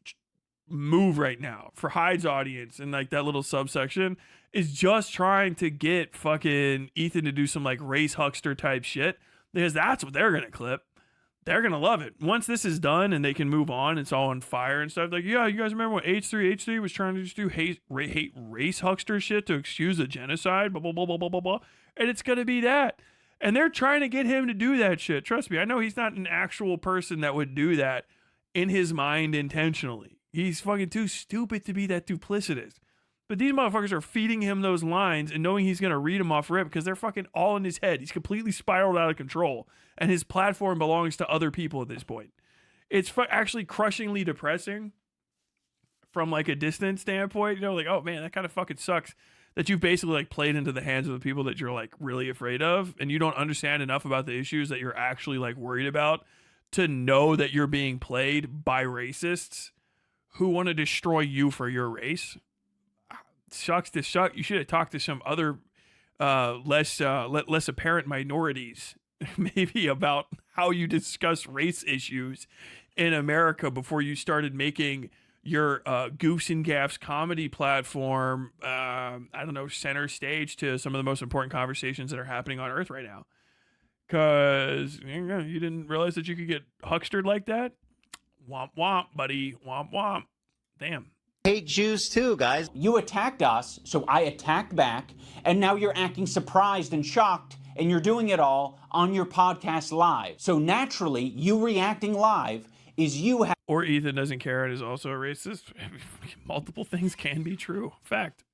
move right now for Hyde's audience and like that little subsection is just trying to get fucking Ethan to do some like race huckster type shit, because that's what they're gonna clip. They're gonna love it. Once this is done and they can move on, it's all on fire and stuff. Like, yeah, you guys remember when h3h3 was trying to just do hate race huckster shit to excuse a genocide, blah blah blah blah blah blah blah, and it's gonna be that. And they're trying to get him to do that shit. Trust me, I know he's not an actual person that would do that in his mind intentionally. He's fucking too stupid to be that duplicitous. But these motherfuckers are feeding him those lines and knowing he's going to read them off rip because they're fucking all in his head. He's completely spiraled out of control. And his platform belongs to other people at this point. It's actually crushingly depressing from like a distance standpoint. You know, like, oh man, that kind of fucking sucks that you've basically like played into the hands of the people that you're like really afraid of. And you don't understand enough about the issues that you're actually like worried about to know that you're being played by racists who want to destroy you for your race. Sucks to suck. You should have talked to some other less apparent minorities maybe about how you discuss race issues in America before you started making your Goofs and Gaffs comedy platform I don't know, center stage to some of the most important conversations that are happening on earth right now. Because you didn't realize that you could get huckstered like that? Womp womp, buddy. Womp womp. Damn. Hate Jews too, guys. You attacked us, so I attacked back, and now you're acting surprised and shocked, and you're doing it all on your podcast live. So naturally, you reacting live is you or Ethan doesn't care and is also a racist. Multiple things can be true. Fact.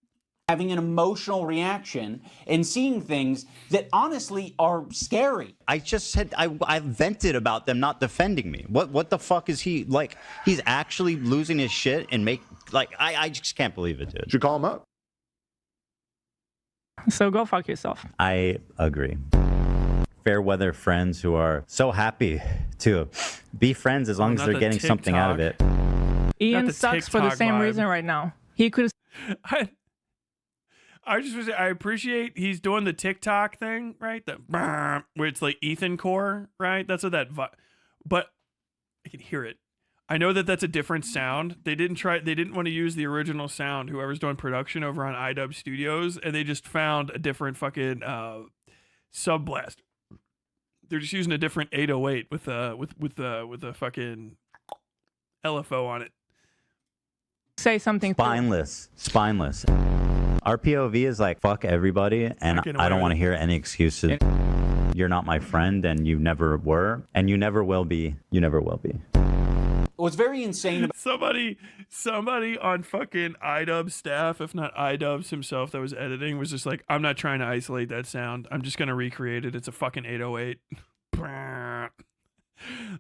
Having an emotional reaction and seeing things that honestly are scary. I just said I vented about them not defending me. What the fuck is he like? He's actually losing his shit and I just can't believe it, dude. Should you call him up? So go fuck yourself. I agree. Fair weather friends who are so happy to be friends as long as they're getting something out of it. Ian sucks for the same reason right now. He could have. I appreciate he's doing the TikTok thing, right? Where it's like Ethan core, right? That's what but I can hear it. I know that that's a different sound. They didn't want to use the original sound, whoever's doing production over on iDub Studios, and they just found a different fucking sub blaster. They're just using a different 808 with a fucking LFO on it. Say something. Spineless. Our POV is like, fuck everybody, and I don't want to hear any excuses. You're not my friend, and you never were, and you never will be. You never will be. What's very insane about somebody on fucking iDub staff, if not iDubbbz himself that was editing, was just like, I'm not trying to isolate that sound. I'm just going to recreate it. It's a fucking 808.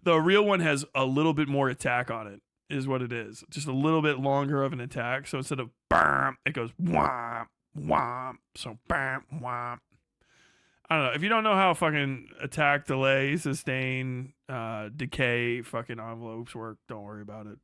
The real one has a little bit more attack on it. Is what it is. Just a little bit longer of an attack. So instead of bam, it goes whomp, whomp. So bam, whomp. I don't know. If you don't know how fucking attack, delay, sustain, decay fucking envelopes work, don't worry about it.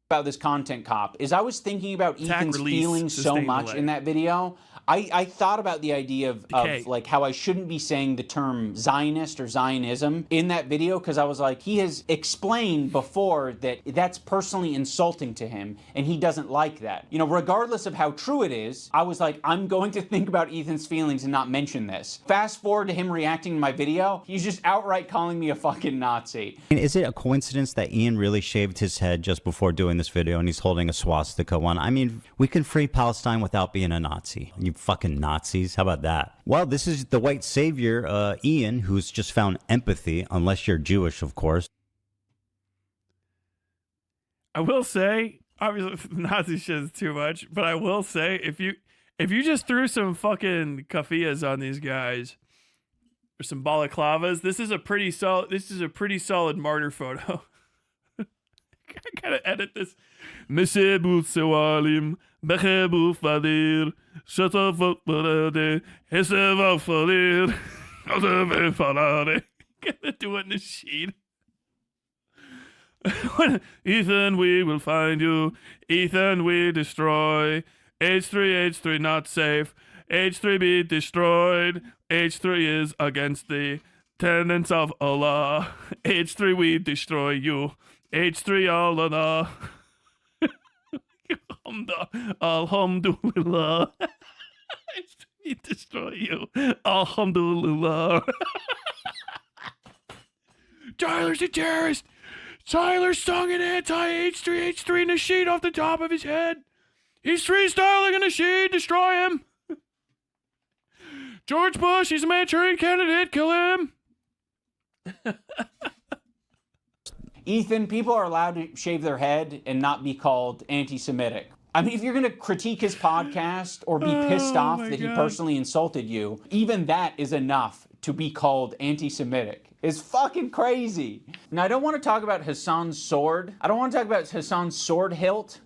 About this content cop is I was thinking about Ethan's feelings so much in that video. I thought about the idea of like how I shouldn't be saying the term Zionist or Zionism in that video, because I was like, he has explained before that that's personally insulting to him and he doesn't like that. You know, regardless of how true it is, I was like, I'm going to think about Ethan's feelings and not mention this. Fast forward to him reacting to my video, he's just outright calling me a fucking Nazi. Is it a coincidence that Ian really shaved his head just before doing this video and he's holding a swastika one? I mean, we can free Palestine without being a Nazi. You fucking Nazis. How about that? Well, this is the white savior, Ian, who's just found empathy, unless you're Jewish, of course. I will say, obviously, Nazi shit is too much, but I will say, if you just threw some fucking kafiyas on these guys, or some balaclavas, this is a pretty solid martyr photo. I gotta edit this. Mesebu sewalim, bechebu fadir, shatafu farade, hesevu fadir, shatafu farade. Gotta do it in the sheet. Ethan, we will find you. Ethan, we destroy. H3h3 not safe. H3 be destroyed. H3 is against the tenets of Allah. H3 we destroy you. H3 Allah. Alhamdulillah. He destroy you. Alhamdulillah. Tyler's a terrorist. Tyler stung an anti-H3H3 Nasheed off the top of his head. He's freestyling a Nasheed. Destroy him. George Bush, he's a Manchurian candidate. Kill him. Ethan, people are allowed to shave their head and not be called anti-Semitic. I mean, if you're going to critique his podcast or be pissed off that he personally insulted you, even that is enough to be called anti-Semitic. It's fucking crazy. Now, I don't want to talk about Hassan's sword. I don't want to talk about Hassan's sword hilt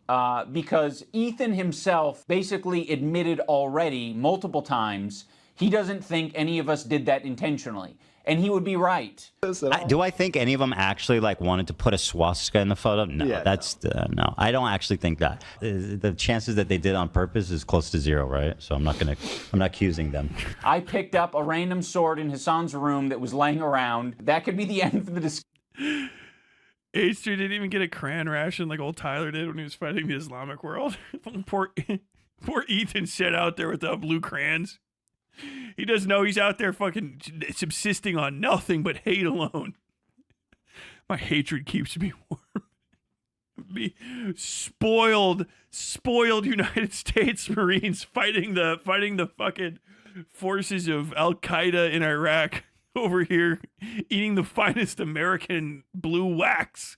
because Ethan himself basically admitted already multiple times he doesn't think any of us did that intentionally. And he would be right. Do I think any of them actually like wanted to put a swastika in the photo? No, Yeah, no. I don't actually think that. The chances that they did on purpose is close to zero, right? So I'm not accusing them. I picked up a random sword in Hassan's room that was laying around. That could be the end for the discussion. H3 didn't even get a crayon ration like old Tyler did when he was fighting the Islamic world. poor Ethan sat out there with the blue crayons. He doesn't know he's out there fucking subsisting on nothing but hate alone. My hatred keeps me warm. Me spoiled United States Marines fighting the fucking forces of Al Qaeda in Iraq over here, eating the finest American blue wax,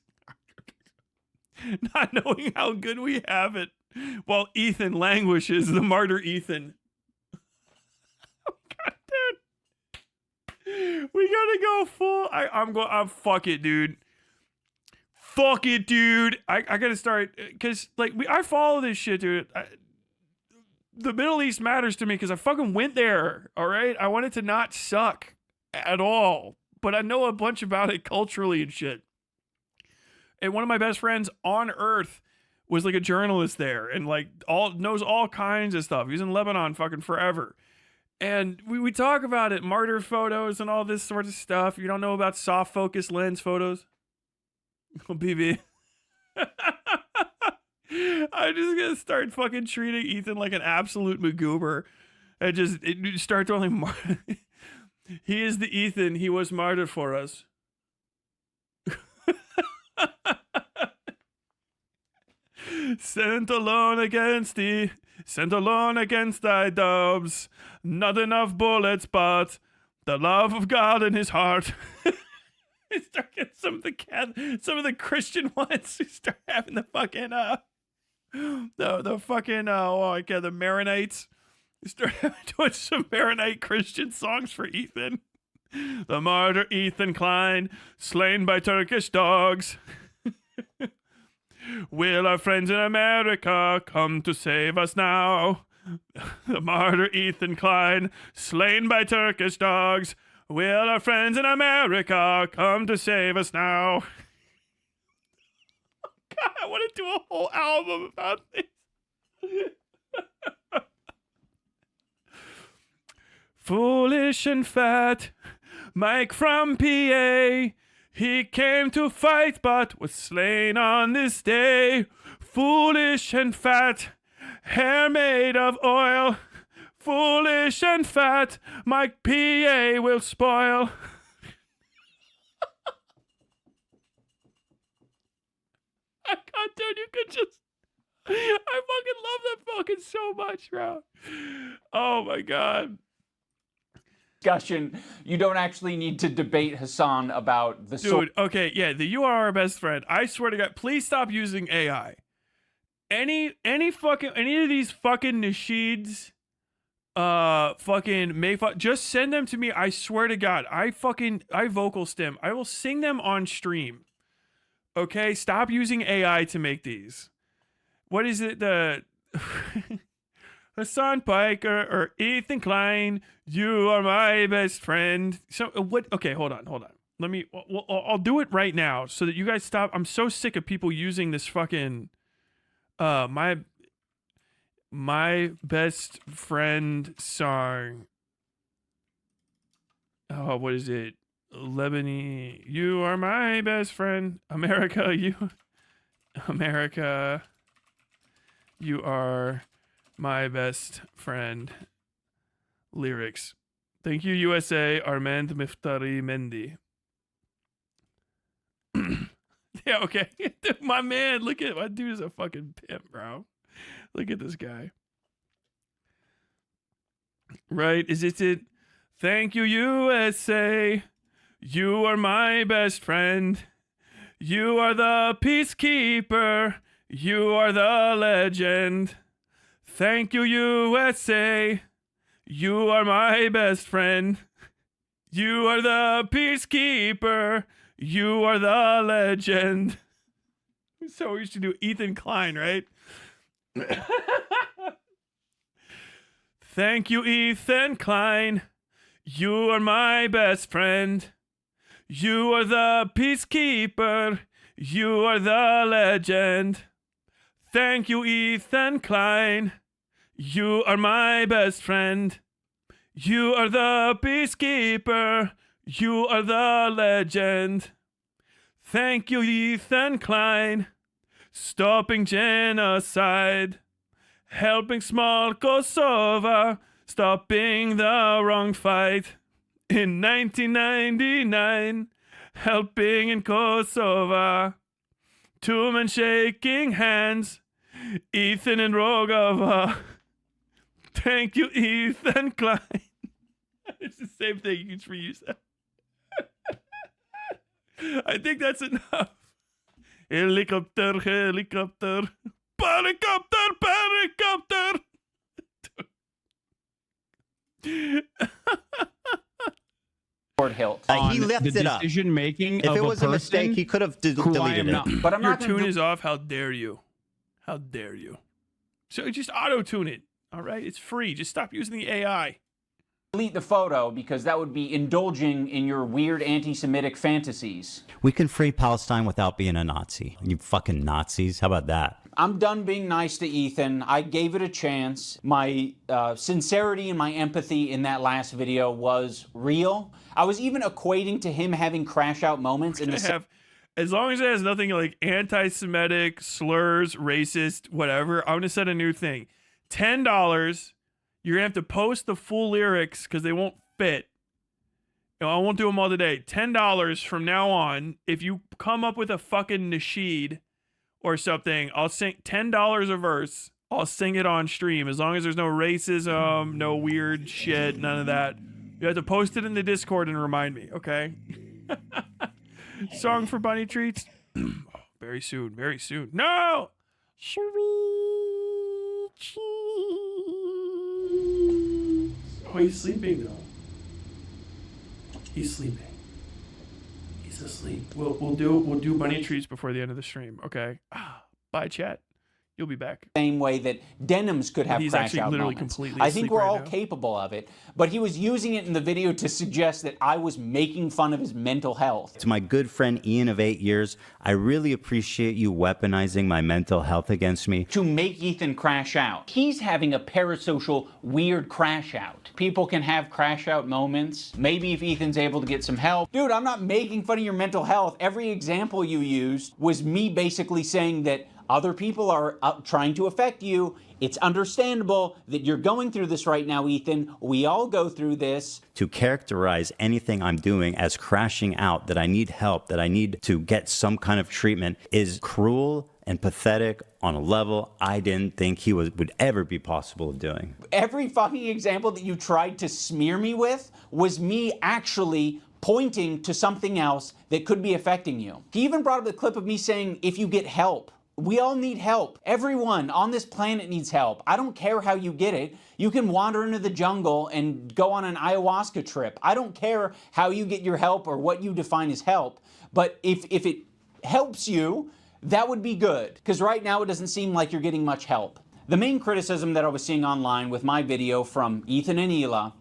not knowing how good we have it, while Ethan languishes, the martyr Ethan. We gotta go full. I'm fuck it, dude. Fuck it, dude. I gotta start because like I follow this shit, dude. The Middle East matters to me because I fucking went there. All right, I want it to not suck at all, but I know a bunch about it culturally and shit. And one of my best friends on Earth was like a journalist there, and like knows all kinds of stuff. He's in Lebanon fucking forever. And we talk about it, martyr photos and all this sort of stuff. You don't know about soft focus lens photos? Oh, BB. I'm just going to start fucking treating Ethan like an absolute magoober. And just start throwing he is the Ethan. He was martyred for us. Sent alone against thee. Sent alone against thy doves, not enough bullets, but the love of God in his heart. Start getting some of the Christian ones who start having the fucking the Maronites. Start doing some Maronite Christian songs for Ethan. The martyr Ethan Klein, slain by Turkish dogs. Will our friends in America come to save us now? The martyr Ethan Klein, slain by Turkish dogs. Will our friends in America come to save us now? God, I want to do a whole album about this. Foolish and fat, Mike from PA. He came to fight, but was slain on this day. Foolish and fat, hair made of oil. Foolish and fat, my PA will spoil. I can't, dude, you could just... I fucking love that fucking so much, bro. Oh my God. Discussion, you don't actually need to debate Hassan about the dude. Okay, yeah, you are our best friend. I swear to God, please stop using AI. Any of these fucking Nasheeds, just send them to me. I swear to God, I vocal stem. I will sing them on stream. Okay, stop using AI to make these. What is it? The Hassan Piker or Ethan Klein, you are my best friend. So what? Okay, hold on. Let me. I'll do it right now so that you guys stop. I'm so sick of people using this fucking my best friend song. Oh, what is it? Lebanese. You are my best friend. America. You are my best friend. Lyrics. Thank you, USA. Armand Miftari Mendy. Yeah, okay. My man, look at my dude is a fucking pimp, bro. Look at this guy. Right? Is it? Thank you, USA. You are my best friend. You are the peacekeeper. You are the legend. Thank you, USA. You are my best friend. You are the peacekeeper. You are the legend. So we used to do Ethan Klein, right? Thank you, Ethan Klein. You are my best friend. You are the peacekeeper. You are the legend. Thank you, Ethan Klein. You are my best friend. You are the peacekeeper. You are the legend. Thank you, Ethan Klein. Stopping genocide. Helping small Kosovo. Stopping the wrong fight. In 1999. Helping in Kosovo. Two men shaking hands. Ethan and Rogova. Thank you, Ethan Klein. It's the same thing. You can just reuse that. I think that's enough. Helicopter, helicopter. Helicopter, helicopter. Hilt. He lifted the it up. Decision making. If it was a mistake, he could have deleted it. But I'm Your not gonna tune is off. How dare you? How dare you? So just auto tune it. All right, it's free. Just stop using the AI. delete the photo because that would be indulging in your weird anti-Semitic fantasies. We can free Palestine without being a Nazi. You fucking Nazis. How about that? I'm done being nice to Ethan. I gave it a chance. My sincerity and my empathy in that last video was real. I was even equating to him having crash out moments in the as long as it has nothing like anti-Semitic, slurs, racist, whatever, I'm gonna set a new thing. $10. You're gonna have to post the full lyrics because they won't fit. You know, I won't do them all today. $10 from now on. If you come up with a fucking nasheed or something, I'll sing $10 a verse. I'll sing it on stream as long as there's no racism, no weird shit, none of that. You have to post it in the Discord and remind me, okay? Song for Bunny Treats. Very soon, very soon. No! Oh, he's sleeping though. He's sleeping. He's asleep. We'll do Bunny Treats before the end of the stream. Okay. Bye, chat. You'll be back. Same way that denims could have crash out moments. I think we're all capable of it, but he was using it in the video to suggest that I was making fun of his mental health. To my good friend Ian of 8 years, I really appreciate you weaponizing my mental health against me. To make Ethan crash out. He's having a parasocial weird crash out. People can have crash out moments. Maybe if Ethan's able to get some help. Dude, I'm not making fun of your mental health. Every example you used was me basically saying that other people are trying to affect you. It's understandable that you're going through this right now, Ethan. We all go through this. To characterize anything I'm doing as crashing out, that I need help, that I need to get some kind of treatment, is cruel and pathetic on a level I didn't think he would ever be possible of doing. Every fucking example that you tried to smear me with was me actually pointing to something else that could be affecting you. He even brought up the clip of me saying, if you get help. We all need help. Everyone on this planet needs help. I don't care how you get it. You can wander into the jungle and go on an ayahuasca trip. I don't care how you get your help or what you define as help. But if it helps you, that would be good. Because right now it doesn't seem like you're getting much help. The main criticism that I was seeing online with my video from Ethan and Hila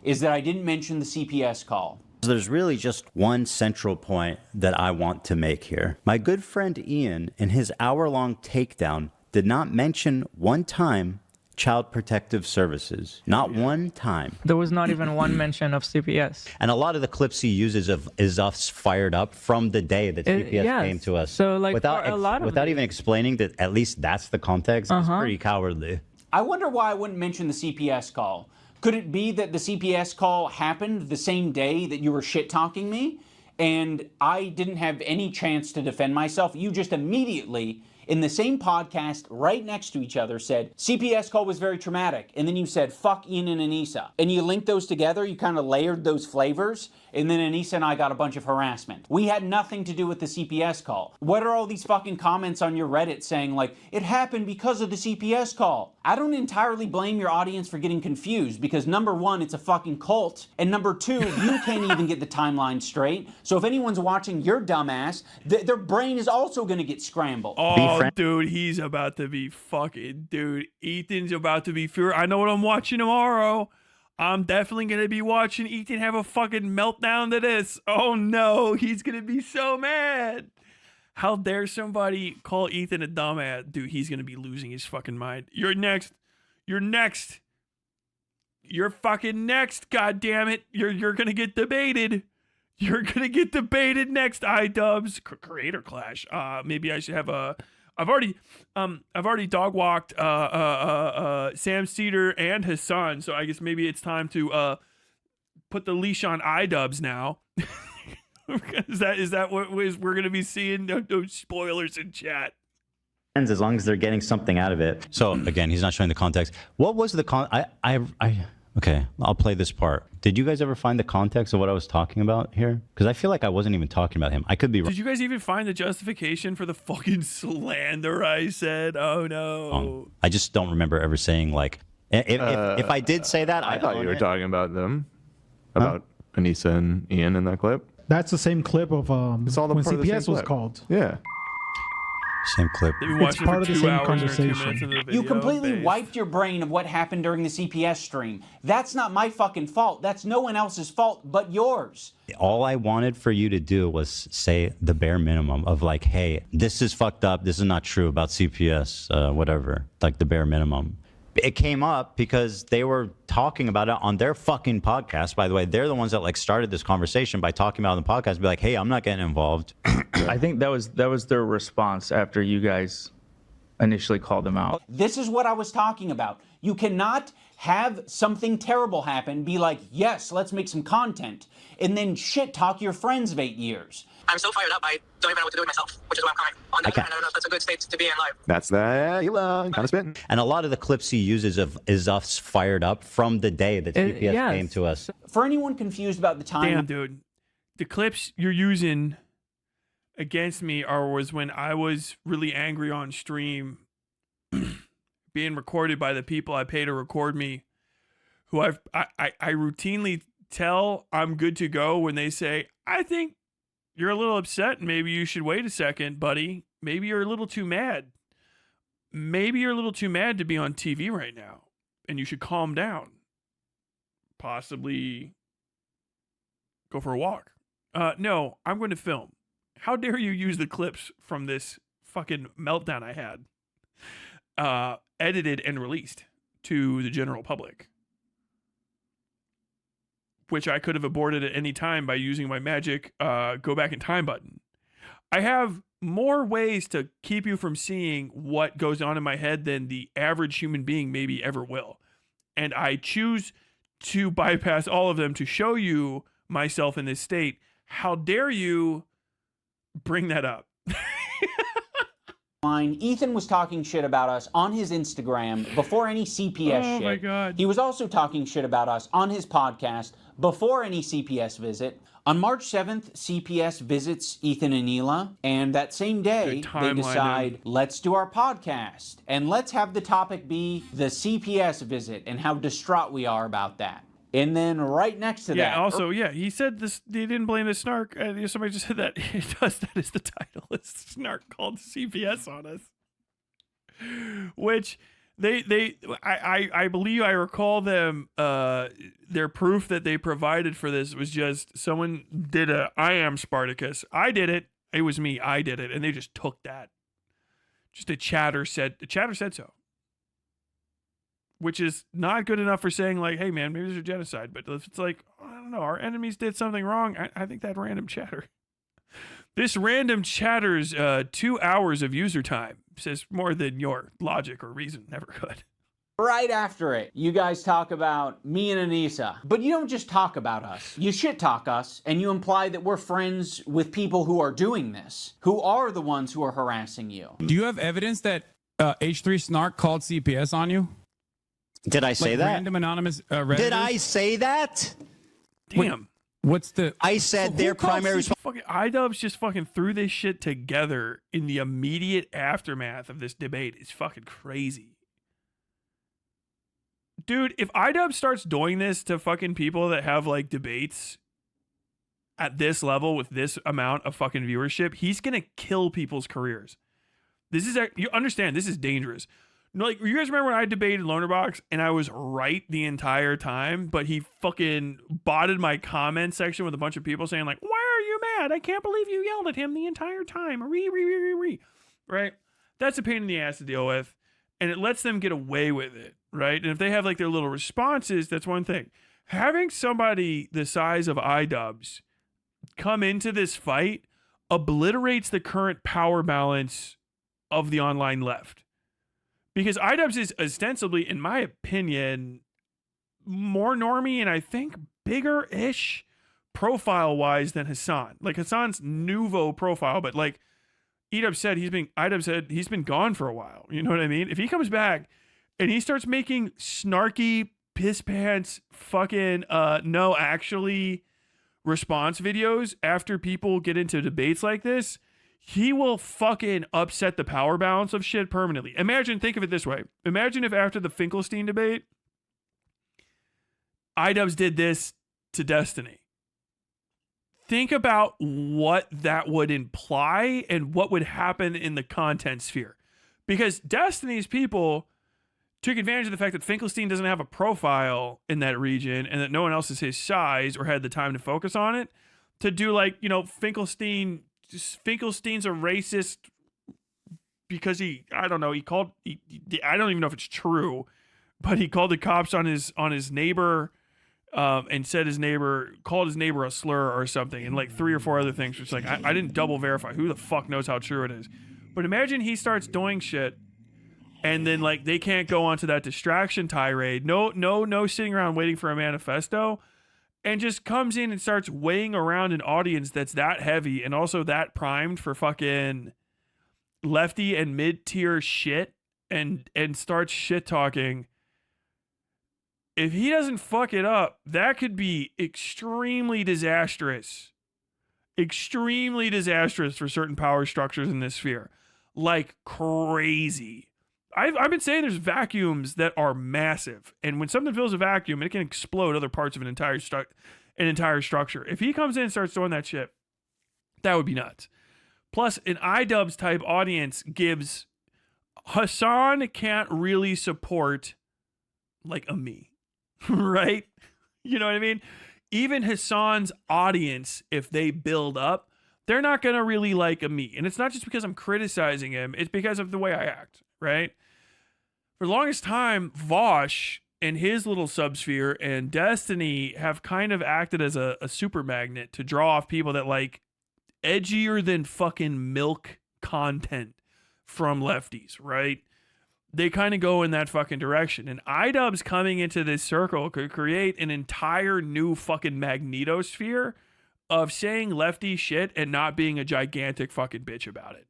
is that I didn't mention the CPS call. There's really just one central point that I want to make here. My good friend Ian, in his hour-long takedown, did not mention one time Child Protective Services. Not one time. There was not even one mention of CPS. And a lot of the clips he uses is us fired up from the day that CPS came to us. So, like, without even explaining that at least that's the context, it's pretty cowardly. I wonder why I wouldn't mention the CPS call. Could it be that the CPS call happened the same day that you were shit-talking me? And I didn't have any chance to defend myself. You just immediately, in the same podcast, right next to each other, said, CPS call was very traumatic. And then you said, fuck Ian and Anissa. And you linked those together, you kind of layered those flavors, and then Anissa and I got a bunch of harassment. We had nothing to do with the CPS call. What are all these fucking comments on your Reddit saying, like, it happened because of the CPS call? I don't entirely blame your audience for getting confused, because number one, it's a fucking cult, and number two, you can't even get the timeline straight. So if anyone's watching your dumbass, their brain is also going to get scrambled. Oh, dude, he's about to be fucking, dude. Ethan's about to be furious. I know what I'm watching tomorrow. I'm definitely going to be watching Ethan have a fucking meltdown to this. Oh, no. He's going to be so mad. How dare somebody call Ethan a dumbass? Dude, he's going to be losing his fucking mind. You're next. You're next. You're fucking next, goddammit. You're going to get debated. You're going to get debated next, iDubbbz. Creator Clash. Maybe I should have a... I've already dog walked Sam Cedar and his son, so I guess maybe it's time to put the leash on iDubbbz now. is that what we're gonna be seeing? No spoilers in chat. As long as they're getting something out of it. So again, he's not showing the context. What was the okay, I'll play this part. Did you guys ever find the context of what I was talking about here? Because I feel like I wasn't even talking about him. I could be wrong. Did you guys even find the justification for the fucking slander I said? Oh, no. I just don't remember ever saying, like, if I did say that, I thought you were talking about them. About Anissa and Ian in that clip. That's the same clip of it's all the when part of the same CPS was clip. called. Yeah. Same clip. It's part of the same conversation. You completely wiped your brain of what happened during the CPS stream. That's not my fucking fault. That's no one else's fault but yours. All I wanted for you to do was say the bare minimum of, like, hey, this is fucked up. This is not true about CPS, whatever. Like the bare minimum. It came up because they were talking about it on their fucking podcast. By the way, they're the ones that, like, started this conversation by talking about it on the podcast. Be like, hey, I'm not getting involved. I think that was their response after you guys initially called them out. This is what I was talking about. You cannot have something terrible happen, be like, yes, let's make some content, and then shit talk your friends of 8 years. I'm so fired up, I don't even know what to do with myself, which is why I'm crying. On the other hand, I don't know if that's a good state to be in life. That's that Elon kind of spitting. And a lot of the clips he uses is us fired up from the day that CPS came to us. For anyone confused about the time... Damn, dude. The clips you're using against me was when I was really angry on stream, being recorded by the people I pay to record me, who I routinely tell I'm good to go when they say, I think you're a little upset. Maybe you should wait a second, buddy. Maybe you're a little too mad. Maybe you're a little too mad to be on TV right now, and you should calm down. Possibly go for a walk. No, I'm going to film. How dare you use the clips from this fucking meltdown I had, edited and released to the general public, which I could have aborted at any time by using my magic go back in time button. I have more ways to keep you from seeing what goes on in my head than the average human being maybe ever will. And I choose to bypass all of them to show you myself in this state. How dare you bring that up? Ethan was talking shit about us on his Instagram before any CPS shit. Oh my God. He was also talking shit about us on his podcast before any CPS visit. On March 7th, CPS visits Ethan and Hila, and that same day, they decide, let's do our podcast, and let's have the topic be the CPS visit and how distraught we are about that. And then right next to that... Yeah, also, he said this, he didn't blame the snark. Somebody just said that. That is the title. It's snark called CPS on us. Which, I believe I recall them, their proof that they provided for this was just someone did I am Spartacus. I did it. It was me. I did it. And they just took that. Just the chatter said so. which is not good enough for saying like, hey man, maybe there's a genocide. But if it's like, I don't know, our enemies did something wrong, I think that random chatter. This random chatter's 2 hours of user time says more than your logic or reason ever could. Right after it, you guys talk about me and Anissa. But you don't just talk about us. You shit talk us, and you imply that we're friends with people who are doing this, who are the ones who are harassing you. Do you have evidence that H3 Snark called CPS on you? Did I say that? Random anonymous Redditors? Did I say that? Damn. What's the... I said their primary... Fucking iDubbbz just fucking threw this shit together in the immediate aftermath of this debate. It's fucking crazy. Dude, if iDubbbz starts doing this to fucking people that have like debates at this level with this amount of fucking viewership, he's gonna kill people's careers. This is, you understand, this is dangerous. Like, you guys remember when I debated Lonerbox and I was right the entire time, but he fucking botted my comment section with a bunch of people saying like, why are you mad? I can't believe you yelled at him the entire time. Right? That's a pain in the ass to deal with. And it lets them get away with it, right? And if they have like their little responses, that's one thing. Having somebody the size of iDubbbz come into this fight obliterates the current power balance of the online left. Because iDubbbz is ostensibly, in my opinion, more normie and I think bigger-ish profile-wise than Hassan. Like Hassan's nouveau profile, but like iDubbbz said he's been gone for a while. You know what I mean? If he comes back and he starts making snarky piss pants fucking no actually response videos after people get into debates like this, he will fucking upset the power balance of shit permanently. Think of it this way. Imagine if after the Finkelstein debate, iDubbbz did this to Destiny. Think about what that would imply and what would happen in the content sphere. Because Destiny's people took advantage of the fact that Finkelstein doesn't have a profile in that region and that no one else is his size or had the time to focus on it to do like, you know, Finkelstein's a racist because I don't even know if it's true, but he called the cops on his neighbor and called his neighbor a slur or something, and like 3 or 4 other things. It's like, I didn't double verify. Who the fuck knows how true it is? But imagine he starts doing shit and then like they can't go onto that distraction tirade. No sitting around waiting for a manifesto, and just comes in and starts weighing around an audience that's that heavy and also that primed for fucking lefty and mid-tier shit and starts shit talking. If he doesn't fuck it up, that could be extremely disastrous. Extremely disastrous for certain power structures in this sphere. Like crazy. I've been saying there's vacuums that are massive. And when something fills a vacuum, it can explode other parts of an entire structure. If he comes in and starts doing that shit, that would be nuts. Plus, an iDubbbz type audience gives... Hassan can't really support like a me. Right? You know what I mean? Even Hassan's audience, if they build up, they're not going to really like a me. And it's not just because I'm criticizing him. It's because of the way I act, right? For the longest time, Vosh and his little subsphere and Destiny have kind of acted as a super magnet to draw off people that like edgier than fucking milk content from lefties, right? They kind of go in that fucking direction. And iDubbbz coming into this circle could create an entire new fucking magnetosphere of saying lefty shit and not being a gigantic fucking bitch about it.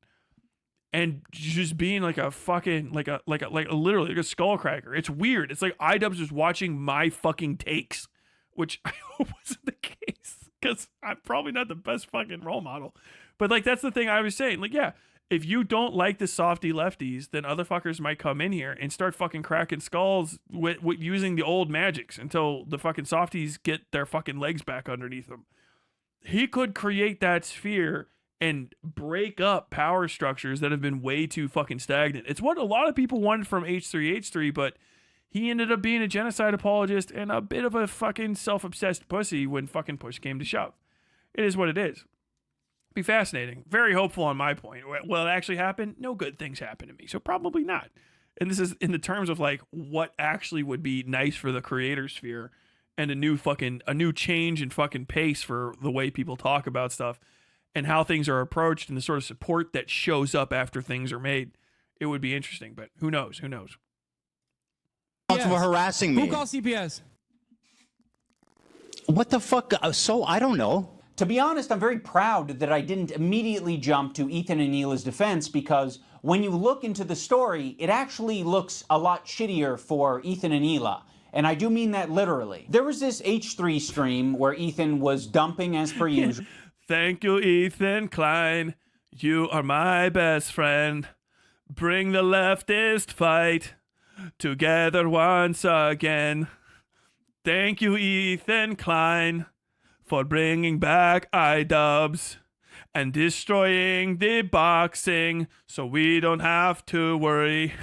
And just being like a fucking, literally like a skull cracker. It's weird. It's like iDubbbz is watching my fucking takes, which I hope wasn't the case because I'm probably not the best fucking role model. But like, that's the thing I was saying. Like, yeah, if you don't like the softy lefties, then other fuckers might come in here and start fucking cracking skulls with using the old magics until the fucking softies get their fucking legs back underneath them. He could create that sphere and break up power structures that have been way too fucking stagnant. It's what a lot of people wanted from h3h3, but he ended up being a genocide apologist and a bit of a fucking self-obsessed pussy when fucking push came to shove. It is what it is. Be fascinating. Very hopeful on my point. Will it actually happen? No good things happen to me, so probably not. And this is in the terms of like what actually would be nice for the creator sphere and a new change in fucking pace for the way people talk about stuff and how things are approached and the sort of support that shows up after things are made. It would be interesting, but who knows? Who knows? For harassing me. Who called CPS? What the fuck? So I don't know. To be honest, I'm very proud that I didn't immediately jump to Ethan and Neela's defense, because when you look into the story, it actually looks a lot shittier for Ethan and Neela. And I do mean that literally. There was this H3 stream where Ethan was dumping as per usual. Thank you, Ethan Klein. You are my best friend. Bring the leftist fight together once again. Thank you, Ethan Klein, for bringing back iDubbbz and destroying the boxing so we don't have to worry.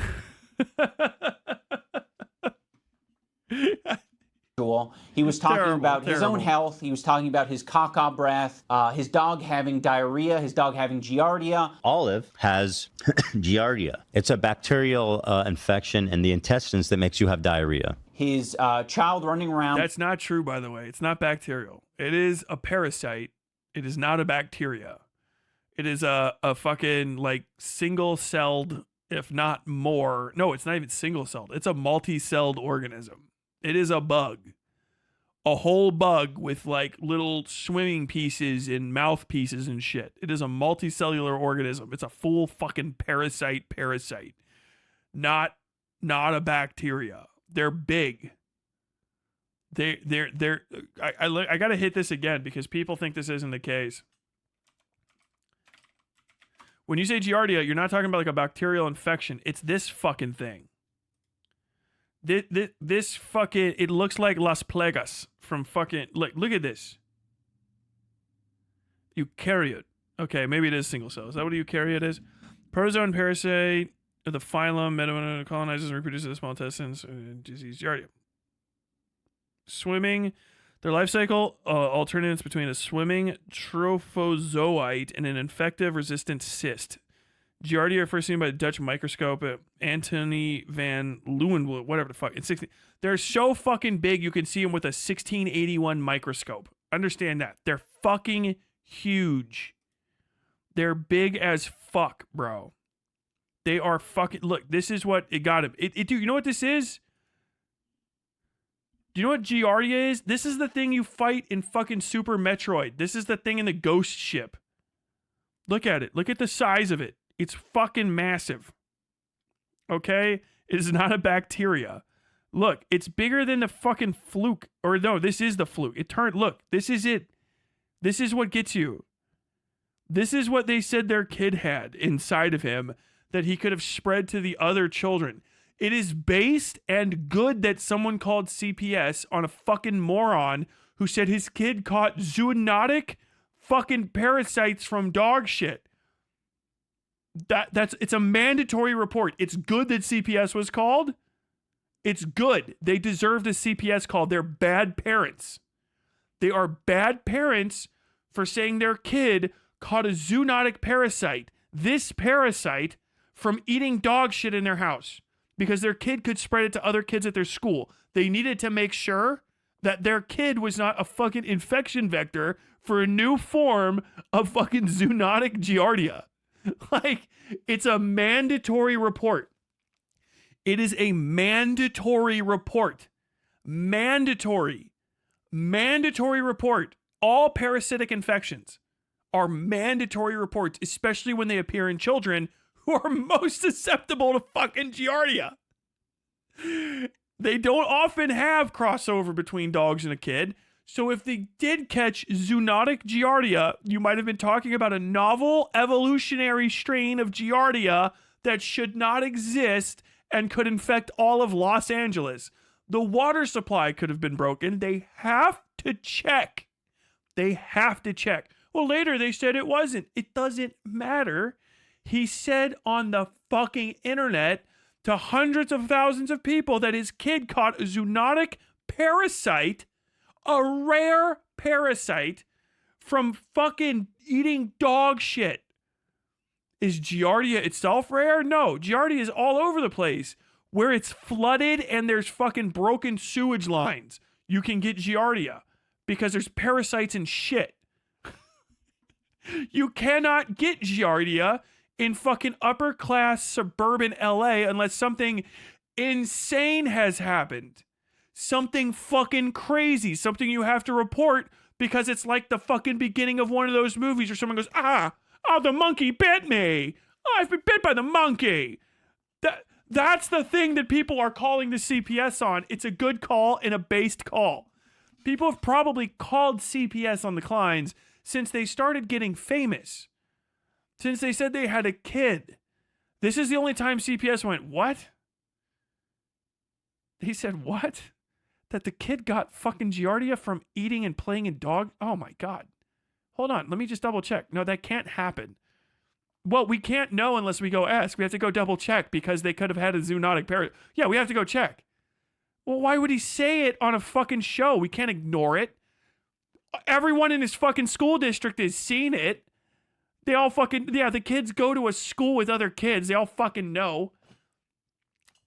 He was talking about his own health. He was talking about his caca breath, his dog having diarrhea, his dog having giardia. Olive has giardia. It's a bacterial infection in the intestines that makes you have diarrhea. His child running around. That's not true, by the way. It's not bacterial. It is a parasite. It is not a bacteria. It is a fucking like single-celled, if not more. No, it's not even single-celled. It's a multi-celled organism. It is a bug. A whole bug with like little swimming pieces and mouth pieces and shit. It is a multicellular organism. It's a full fucking parasite. Not a bacteria. They're big. I got to hit this again because people think this isn't the case. When you say giardia, you're not talking about like a bacterial infection. It's this fucking thing. This fucking, it looks like Las Plagas from fucking, look at this. Eukaryote. Okay, maybe it is single cell. Is that what a eukaryote is? Protozoan parasite of the phylum, metamono colonizes and reproduces the small intestines, disease, giardia. Swimming. Their life cycle alternates between a swimming trophozoite and an infective resistant cyst. Giardia are first seen by the Dutch microscope Antony van Leeuwenhoek, whatever the fuck. They're so fucking big you can see them with a 1681 microscope. Understand that. They're fucking huge. They're big as fuck, bro. They are fucking... Look, this is what it got him. Dude, you know what this is? Do you know what Giardia is? This is the thing you fight in fucking Super Metroid. This is the thing in the ghost ship. Look at it. Look at the size of it. It's fucking massive. Okay? It is not a bacteria. Look, it's bigger than the fucking fluke. Or no, this is the fluke. Look, this is it. This is what gets you. This is what they said their kid had inside of him that he could have spread to the other children. It is based and good that someone called CPS on a fucking moron who said his kid caught zoonotic fucking parasites from dog shit. It's a mandatory report. It's good that CPS was called. It's good. They deserved a CPS call. They're bad parents. They are bad parents for saying their kid caught a zoonotic parasite. This parasite from eating dog shit in their house because their kid could spread it to other kids at their school. They needed to make sure that their kid was not a fucking infection vector for a new form of fucking zoonotic giardia. Like, it's a mandatory report. It is a mandatory report. Mandatory report. All parasitic infections are mandatory reports, especially when they appear in children who are most susceptible to fucking giardia. They don't often have crossover between dogs and a kid. So if they did catch zoonotic giardia, you might have been talking about a novel evolutionary strain of giardia that should not exist and could infect all of Los Angeles. The water supply could have been broken. They have to check. Well, later they said it wasn't. It doesn't matter. He said on the fucking internet to hundreds of thousands of people that his kid caught a zoonotic parasite, a rare parasite from fucking eating dog shit. Is Giardia itself rare? No, Giardia is all over the place. Where it's flooded and there's fucking broken sewage lines, you can get Giardia because there's parasites and shit. You cannot get Giardia in fucking upper class suburban LA unless something insane has happened. Something fucking crazy. Something you have to report because it's like the fucking beginning of one of those movies where someone goes, the monkey bit me. I've been bit by the monkey. That's the thing that people are calling the CPS on. It's a good call and a based call. People have probably called CPS on the Kleins since they started getting famous. Since they said they had a kid. This is the only time CPS went, what? He said, what? That the kid got fucking Giardia from eating and playing in dog? Oh my God. Hold on, let me just double check. No, that can't happen. Well, we can't know unless we go ask. We have to go double check because they could have had a zoonotic parasite. Yeah, we have to go check. Well, why would he say it on a fucking show? We can't ignore it. Everyone in his fucking school district has seen it. They all fucking, the kids go to a school with other kids. They all fucking know.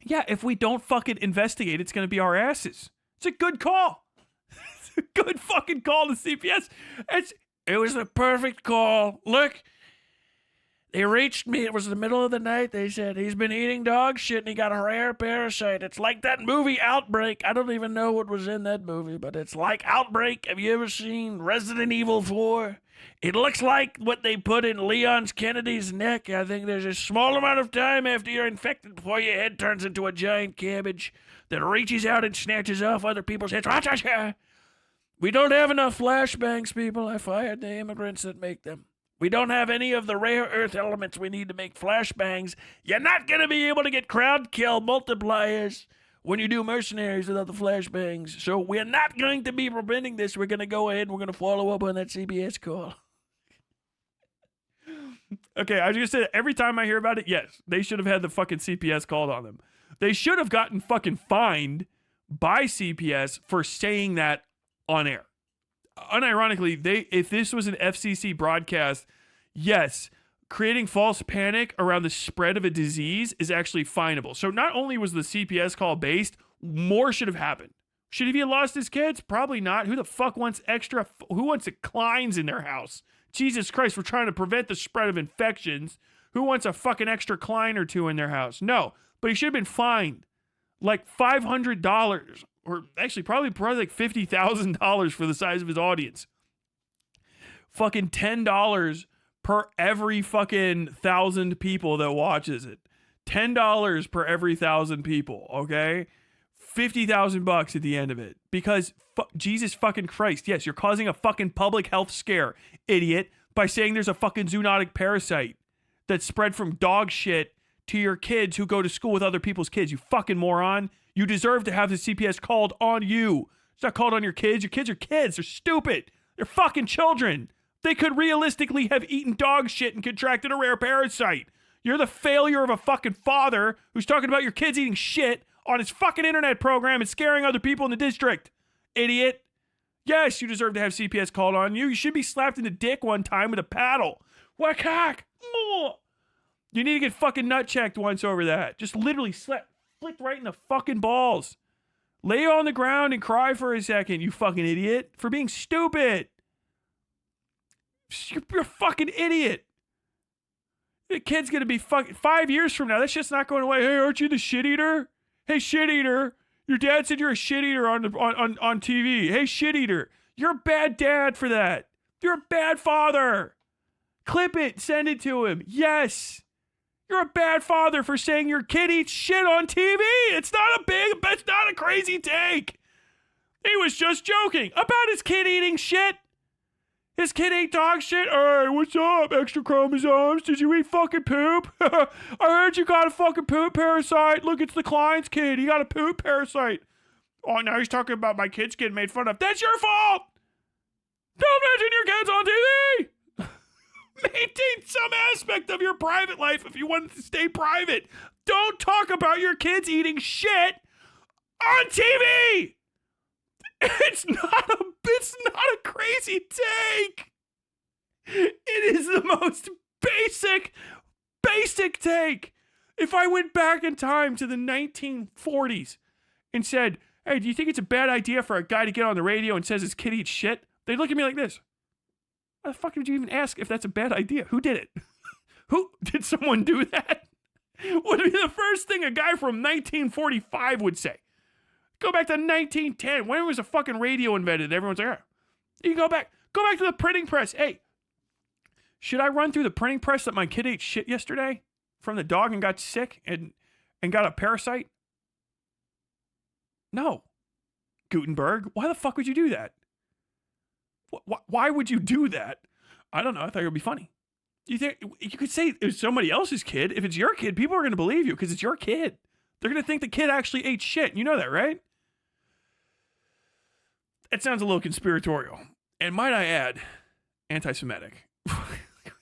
Yeah, if we don't fucking investigate, it's going to be our asses. It's a good call. It's a good fucking call to CPS. It was a perfect call. Look. They reached me. It was the middle of the night. They said, he's been eating dog shit and he got a rare parasite. It's like that movie Outbreak. I don't even know what was in that movie, but it's like Outbreak. Have you ever seen Resident Evil 4? It looks like what they put in Leon Kennedy's neck. I think there's a small amount of time after you're infected before your head turns into a giant cabbage that reaches out and snatches off other people's heads. We don't have enough flashbangs, people. I fired the immigrants that make them. We don't have any of the rare earth elements we need to make flashbangs. You're not going to be able to get crowd kill multipliers when you do mercenaries without the flashbangs. So we're not going to be preventing this. We're going to go ahead and we're going to follow up on that CBS call. Okay, I was going to say, every time I hear about it, yes, they should have had the fucking CPS called on them. They should have gotten fucking fined by CPS for saying that on air. Unironically, if this was an FCC broadcast, yes, creating false panic around the spread of a disease is actually finable. So not only was the CPS call based, more should have happened. Should he have lost his kids? Probably not. Who the fuck wants who wants a Kleins in their house? Jesus Christ, we're trying to prevent the spread of infections. Who wants a fucking extra Klein or two in their house? No, but he should have been fined like $500. Or actually, probably like $50,000 for the size of his audience. Fucking $10 per every fucking 1,000 people that watches it. $10 per every 1,000 people, okay? $50,000 at the end of it. Because, Jesus fucking Christ, yes, you're causing a fucking public health scare, idiot, by saying there's a fucking zoonotic parasite that's spread from dog shit to your kids who go to school with other people's kids. You fucking moron. You deserve to have the CPS called on you. It's not called on your kids. Your kids are kids. They're stupid. They're fucking children. They could realistically have eaten dog shit and contracted a rare parasite. You're the failure of a fucking father who's talking about your kids eating shit on his fucking internet program and scaring other people in the district. Idiot. Yes, you deserve to have CPS called on you. You should be slapped in the dick one time with a paddle. Whack hack. You need to get fucking nut checked once over that. Just literally flicked right in the fucking balls. Lay on the ground and cry for a second, you fucking idiot, for being stupid. You're a fucking idiot. The kid's gonna be fucking 5 years from now. That shit's not going away. Hey, aren't you the shit eater? Hey, shit eater. Your dad said you're a shit eater on TV. Hey, shit eater. You're a bad dad for that. You're a bad father. Clip it. Send it to him. Yes. You're a bad father for saying your kid eats shit on TV. It's not a crazy take. He was just joking about his kid eating shit. His kid ate dog shit. Hey, what's up, extra chromosomes? Did you eat fucking poop? I heard you got a fucking poop parasite. Look, it's the Klein's kid. He got a poop parasite. Oh, now he's talking about my kids getting made fun of. That's your fault. Don't mention your kids on TV. Maintain some aspect of your private life if you want it to stay private. Don't talk about your kids eating shit on TV. It's not a crazy take. It is the most basic basic take. If I went back in time to the 1940s and said, hey, do you think it's a bad idea for a guy to get on the radio and says his kid eats shit? They'd look at me like this. Why the fuck did you even ask if that's a bad idea? Who did it? Who did someone do that? Would be the first thing a guy from 1945 would say. Go back to 1910. When was a fucking radio invented? Everyone's like, you go back to the printing press. Hey, should I run through the printing press that my kid ate shit yesterday from the dog and got sick and got a parasite? No. Gutenberg, why the fuck would you do that? Why would you do that? I don't know. I thought it would be funny. You think you could say it was somebody else's kid? If it's your kid, people are going to believe you because it's your kid. They're going to think the kid actually ate shit. You know that, right? That sounds a little conspiratorial. And might I add, anti-Semitic. You out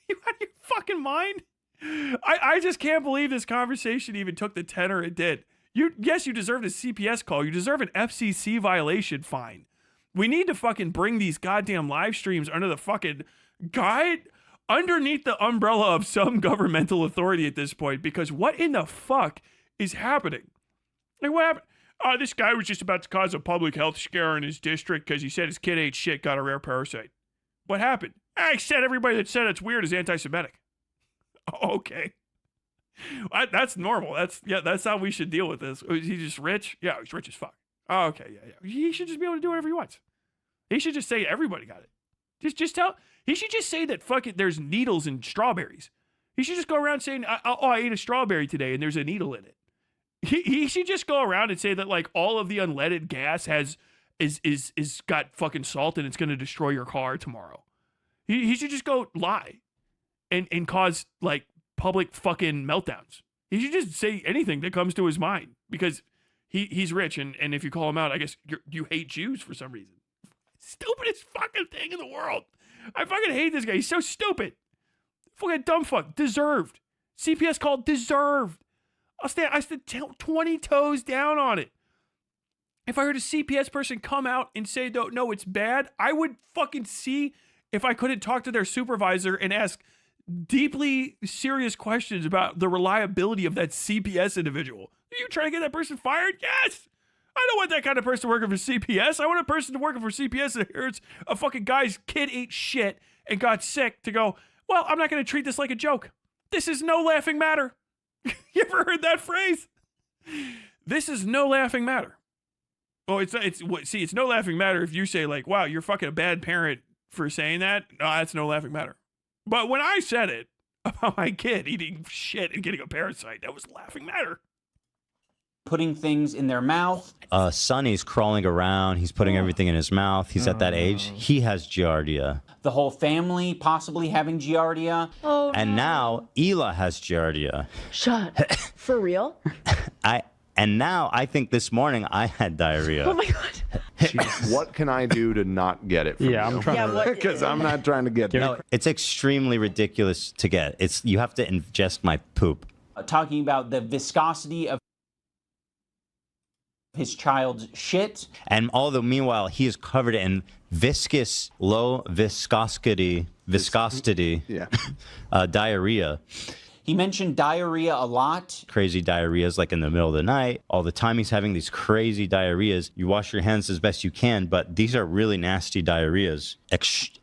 of your fucking mind? I just can't believe this conversation even took the tenor it did. Yes, you deserved a CPS call. You deserve an FCC violation fine. We need to fucking bring these goddamn live streams under the fucking underneath the umbrella of some governmental authority at this point, because what in the fuck is happening? Like, what happened? This guy was just about to cause a public health scare in his district because he said his kid ate shit, got a rare parasite. What happened? I said everybody that said it's weird is anti-Semitic. Oh, okay. That's normal. That's how we should deal with this. Is he just rich? Yeah, he's rich as fuck. Oh, okay, yeah. He should just be able to do whatever he wants. He should just say everybody got it. He should just say that fucking there's needles in strawberries. He should just go around saying, I ate a strawberry today and there's a needle in it. He should just go around and say that like all of the unleaded gas is got fucking salt and it's going to destroy your car tomorrow. He should just go lie and cause like public fucking meltdowns. He should just say anything that comes to his mind because he's rich and if you call him out, I guess you hate Jews for some reason. Stupidest fucking thing in the world. I fucking hate this guy. He's so stupid. Fucking dumb fuck. Deserved. CPS called deserved. I stand 20 toes down on it. If I heard a CPS person come out and say, no, it's bad, I would fucking see if I couldn't talk to their supervisor and ask deeply serious questions about the reliability of that CPS individual. Are you trying to get that person fired? Yes. I don't want that kind of person working for CPS. I want a person working for CPS that hears a fucking guy's kid ate shit and got sick to go, well, I'm not going to treat this like a joke. This is no laughing matter. You ever heard that phrase? This is no laughing matter. Oh, it's no laughing matter if you say like, wow, you're fucking a bad parent for saying that. No, that's no laughing matter. But when I said it about my kid eating shit and getting a parasite, that was laughing matter. Putting things in their mouth. Sonny's crawling around. He's putting everything in his mouth. He's at that age. He has giardia. The whole family possibly having giardia. Oh, and now Ela has giardia. Shut. For real? Now I think this morning I had diarrhea. Oh my God. Jeez, what can I do to not get it from you? I'm trying to... Because I'm not trying to get it. No, it's extremely ridiculous to get. You have to ingest my poop. Talking about the viscosity of his child's shit. And although meanwhile he is covered in viscous, low viscosity diarrhea. He mentioned diarrhea a lot. Crazy diarrheas like in the middle of the night. All the time he's having these crazy diarrheas. You wash your hands as best you can, but these are really nasty diarrheas.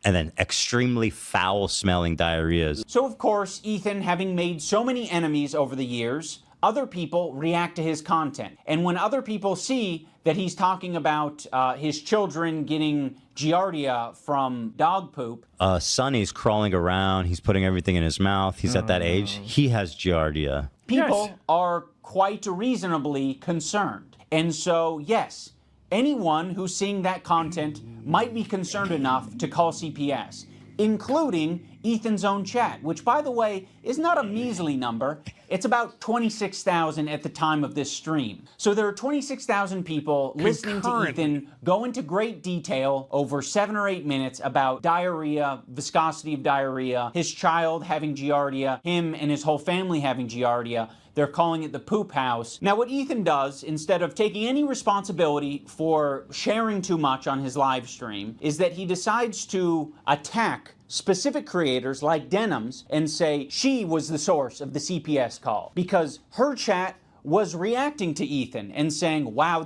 And then extremely foul smelling diarrheas. So of course, Ethan, having made so many enemies over the years, other people react to his content. And when other people see that he's talking about his children getting giardia from dog poop. Sonny's crawling around. He's putting everything in his mouth. He's at that age. He has giardia. People are quite reasonably concerned. And so, yes, anyone who's seeing that content might be concerned enough to call CPS, including Ethan's own chat, which, by the way, is not a measly number. It's about 26,000 at the time of this stream. So there are 26,000 people listening to Ethan go into great detail over 7 or 8 minutes about diarrhea, viscosity of diarrhea, his child having giardia, him and his whole family having giardia. They're calling it the poop house. Now, what Ethan does, instead of taking any responsibility for sharing too much on his live stream, is that he decides to attack specific creators like Denims and say she was the source of the CPS call because her chat was reacting to Ethan and saying, wow.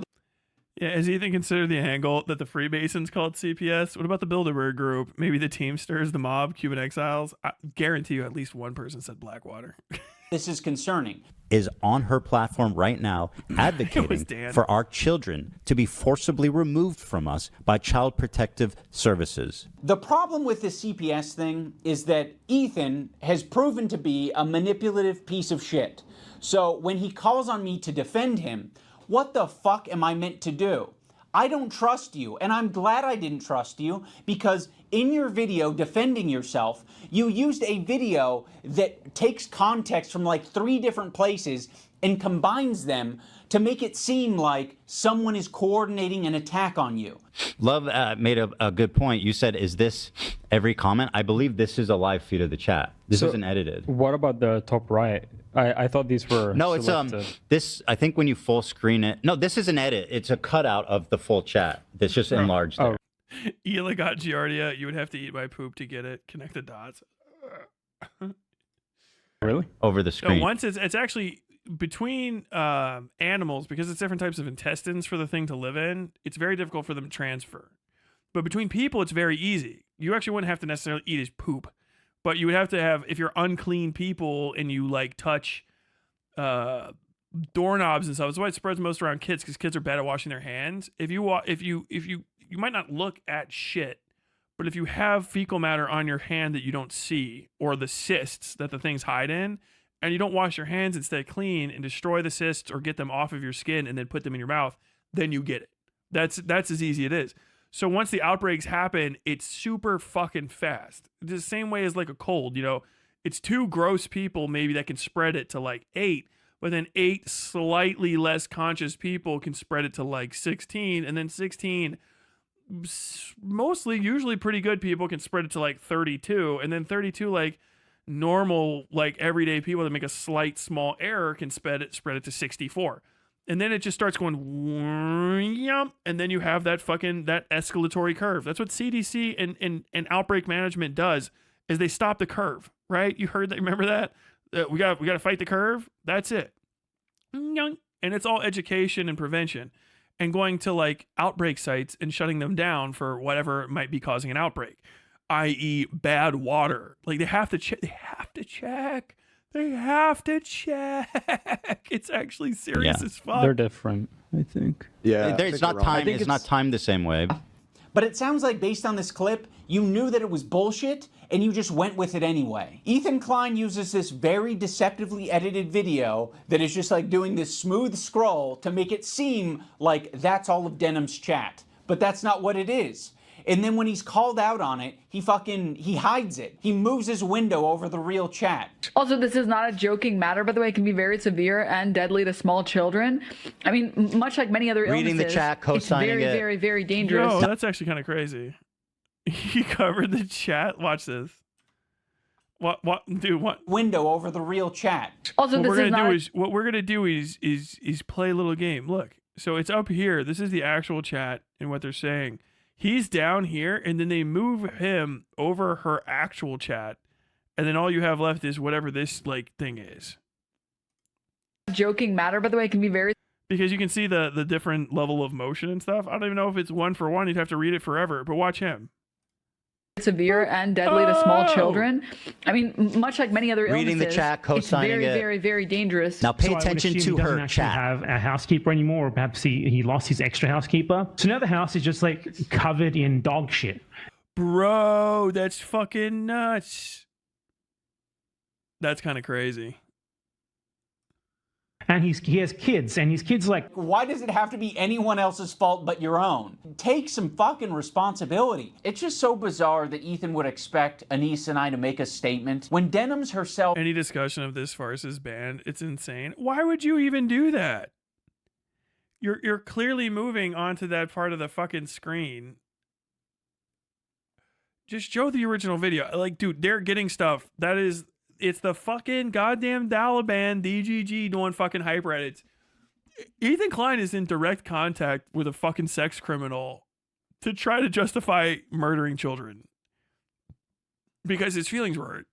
Yeah, has Ethan considered the angle that the Freemasons called CPS? What about the Bilderberg group? Maybe the Teamsters, the mob, Cuban exiles? I guarantee you at least one person said Blackwater. This is concerning. Is on her platform right now advocating for our children to be forcibly removed from us by Child Protective Services. The problem with the CPS thing is that Ethan has proven to be a manipulative piece of shit. So when he calls on me to defend him, what the fuck am I meant to do? I don't trust you, and I'm glad I didn't trust you because in your video defending yourself, you used a video that takes context from like 3 different places and combines them to make it seem like someone is coordinating an attack on you. Love made a good point. You said, is this every comment? I believe this is a live feed of the chat. This isn't edited. What about the top right? I thought these were no, selected. it's this. I think when you full screen it, no, this is an edit. It's a cutout of the full chat. That's just enlarged. Oh. Ela got Giardia. You would have to eat my poop to get it. Connect the dots. Really? Over the screen. No, once it's actually between animals, because it's different types of intestines for the thing to live in. It's very difficult for them to transfer. But between people, it's very easy. You actually wouldn't have to necessarily eat his poop. But you would have to have, if you're unclean people and you like touch doorknobs and stuff, that's why it spreads most around kids because kids are bad at washing their hands. If you might not look at shit, but if you have fecal matter on your hand that you don't see, or the cysts that the things hide in, and you don't wash your hands and stay clean and destroy the cysts or get them off of your skin and then put them in your mouth, then you get it. That's as easy it is. So once the outbreaks happen, it's super fucking fast. The same way as like a cold, you know, it's 2 gross people maybe that can spread it to like 8, but then 8 slightly less conscious people can spread it to like 16, and then 16 mostly usually pretty good people can spread it to like 32, and then 32 like normal like everyday people that make a slight small error can spread it to 64. And then it just starts going, and then you have that escalatory curve. That's what CDC and outbreak management does, is they stop the curve, right? You heard that? Remember that? We got to fight the curve. That's it. And it's all education and prevention, and going to like outbreak sites and shutting them down for whatever might be causing an outbreak, i.e., bad water. Like they have to check. They have to check. It's actually serious as fuck. They're different, I think. Yeah, it's not timed. It's not timed the same way. But it sounds like based on this clip, you knew that it was bullshit and you just went with it anyway. Ethan Klein uses this very deceptively edited video that is just like doing this smooth scroll to make it seem like that's all of Denim's chat. But that's not what it is. And then when he's called out on it, he hides it. He moves his window over the real chat. Also, this is not a joking matter, by the way. It can be very severe and deadly to small children. I mean, much like many other illnesses, reading the chat, co-signing it's very, very, very dangerous. Yo, that's actually kind of crazy. He covered the chat. Watch this. What, dude? What? Window over the real chat. Also, what we're gonna do is play a little game. Look, so it's up here. This is the actual chat and what they're saying. He's down here, and then they move him over her actual chat, and then all you have left is whatever this like thing is. Joking matter, by the way, it can be very, because you can see the different level of motion and stuff. I don't even know if it's 1 for 1. You'd have to read it forever, but watch him. Severe and deadly to small children. I mean, much like many other illnesses, reading the chat, co-signing it's very, very, very dangerous. Now pay attention to he doesn't her actually chat. Have a housekeeper anymore, or perhaps he lost his extra housekeeper. So now the house is just like covered in dog shit. Bro, that's fucking nuts. That's kind of crazy. And he has kids, and his kids like... Why does it have to be anyone else's fault but your own? Take some fucking responsibility. It's just so bizarre that Ethan would expect Anise and I to make a statement when Denims herself... Any discussion of this farce is banned. It's insane. Why would you even do that? You're clearly moving onto that part of the fucking screen. Just show the original video. Like, dude, they're getting stuff. It's the fucking goddamn Taliban DGG doing fucking hype Reddits. Ethan Klein is in direct contact with a fucking sex criminal to try to justify murdering children. because his feelings were hurt.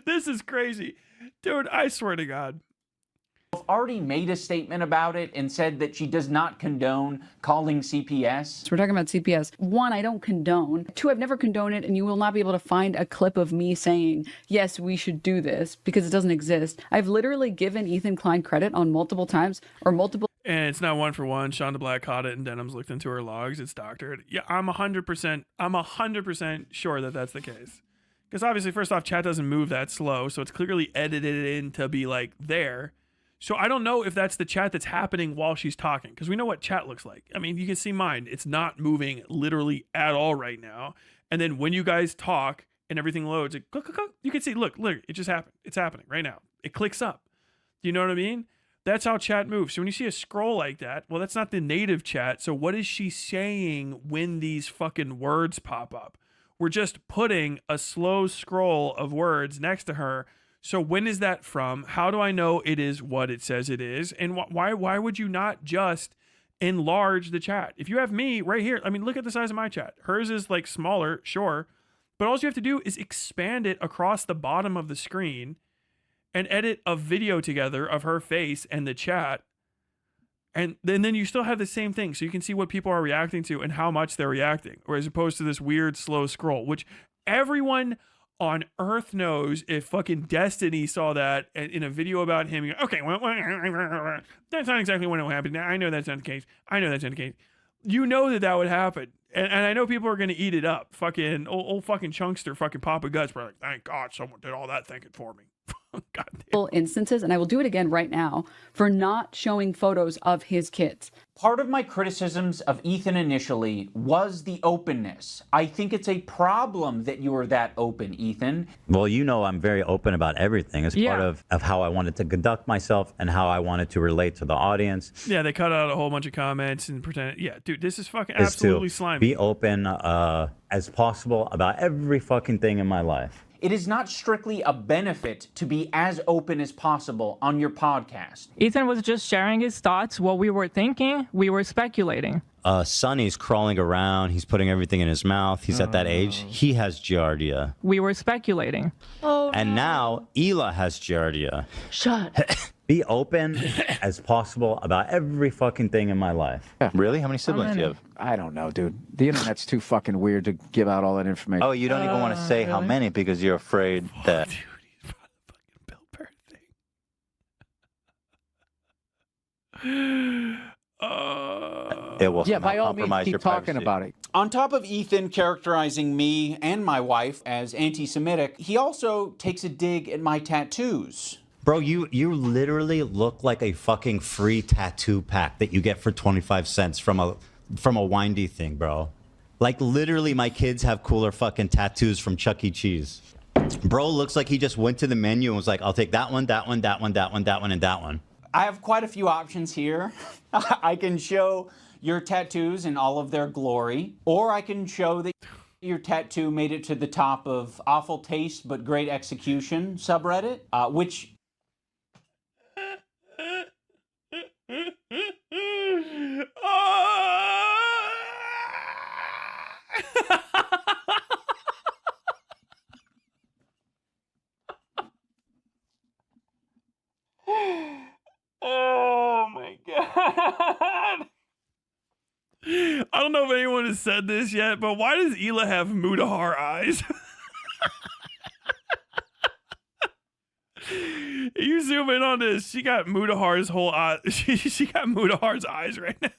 This is crazy. Dude, I swear to God. Already made a statement about it and said that she does not condone calling CPS. So we're talking about CPS. 1, I don't condone. 2, I've never condoned it, and you will not be able to find a clip of me saying, yes, we should do this, because it doesn't exist. I've literally given Ethan Klein credit on multiple times or multiple. And it's not 1 for 1. Shonda Black caught it, and Denham's looked into her logs. It's doctored. Yeah, I'm 100% sure that that's the case. Because obviously, first off, chat doesn't move that slow, so it's clearly edited in to be like there. So I don't know if that's the chat that's happening while she's talking, because we know what chat looks like. I mean, you can see mine. It's not moving literally at all right now. And then when you guys talk and everything loads, it click, click, click, you can see, look, it just happened. It's happening right now. It clicks up. Do you know what I mean? That's how chat moves. So when you see a scroll like that, well, that's not the native chat. So what is she saying when these fucking words pop up? We're just putting a slow scroll of words next to her. So when is that from? How do I know it is what it says it is? And why would you not just enlarge the chat? If you have me right here, I mean, look at the size of my chat. Hers is like smaller, sure. But all you have to do is expand it across the bottom of the screen and edit a video together of her face and the chat. And then you still have the same thing. So you can see what people are reacting to and how much they're reacting. Or as opposed to this weird slow scroll, which everyone on Earth knows. If fucking Destiny saw that in a video about him, you go, okay, well, that's not exactly when it happened. I know that's not the case. You know that would happen. And I know people are going to eat it up. Fucking old fucking chunkster, fucking Papa Guts. We're like, thank God someone did all that thinking for me. Instances, and I will do it again right now, for not showing photos of his kids. Part of my criticisms of Ethan initially was the openness. I think it's a problem that you were that open, Ethan. Well, you know I'm very open about everything. It's part of how I wanted to conduct myself and how I wanted to relate to the audience. Yeah, they cut out a whole bunch of comments and pretend. Yeah, dude, this is fucking absolutely slimy. Be open as possible about every fucking thing in my life. It is not strictly a benefit to be as open as possible on your podcast. Ethan was just sharing his thoughts, what we were thinking, we were speculating. Sonny's crawling around, he's putting everything in his mouth, he's at that age, he has giardia. We were speculating. Oh, and now Hila has giardia. Shut. Be open as possible about every fucking thing in my life. Yeah. Really? How many siblings do you have? I don't know, dude. The internet's too fucking weird to give out all that information. Oh, you don't even want to say how many because you're afraid that... Dude, he's part of the fucking Bill Burr thing. It will by all means, keep talking about it. On top of Ethan characterizing me and my wife as anti-Semitic, he also takes a dig at my tattoos. Bro, you literally look like a fucking free tattoo pack that you get for 25 cents from a windy thing, bro. Like, literally, my kids have cooler fucking tattoos from Chuck E. Cheese. Bro looks like he just went to the menu and was like, I'll take that one, that one, that one, that one, that one, and that one. I have quite a few options here. I can show your tattoos in all of their glory, or I can show that your tattoo made it to the top of awful taste but great execution subreddit, which... Oh my God. I don't know if anyone has said this yet, but why does Hila have Mudahar eyes? You zoom in on this. She got Mudahar's whole eye. She got Mudahar's eyes right now.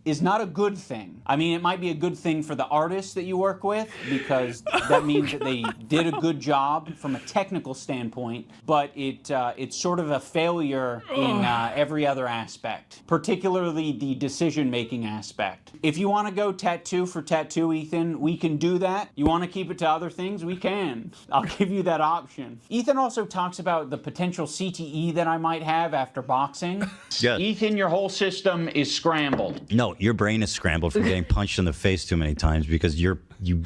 Is not a good thing. I mean, it might be a good thing for the artists that you work with because that means that they did a good job from a technical standpoint, but it's sort of a failure in every other aspect, particularly the decision-making aspect. If you want to go tattoo for tattoo, Ethan, we can do that. You want to keep it to other things? We can. I'll give you that option. Ethan also talks about the potential CTE that I might have after boxing. Yeah. Ethan, your whole system is scrambled. No, your brain is scrambled from getting punched in the face too many times because you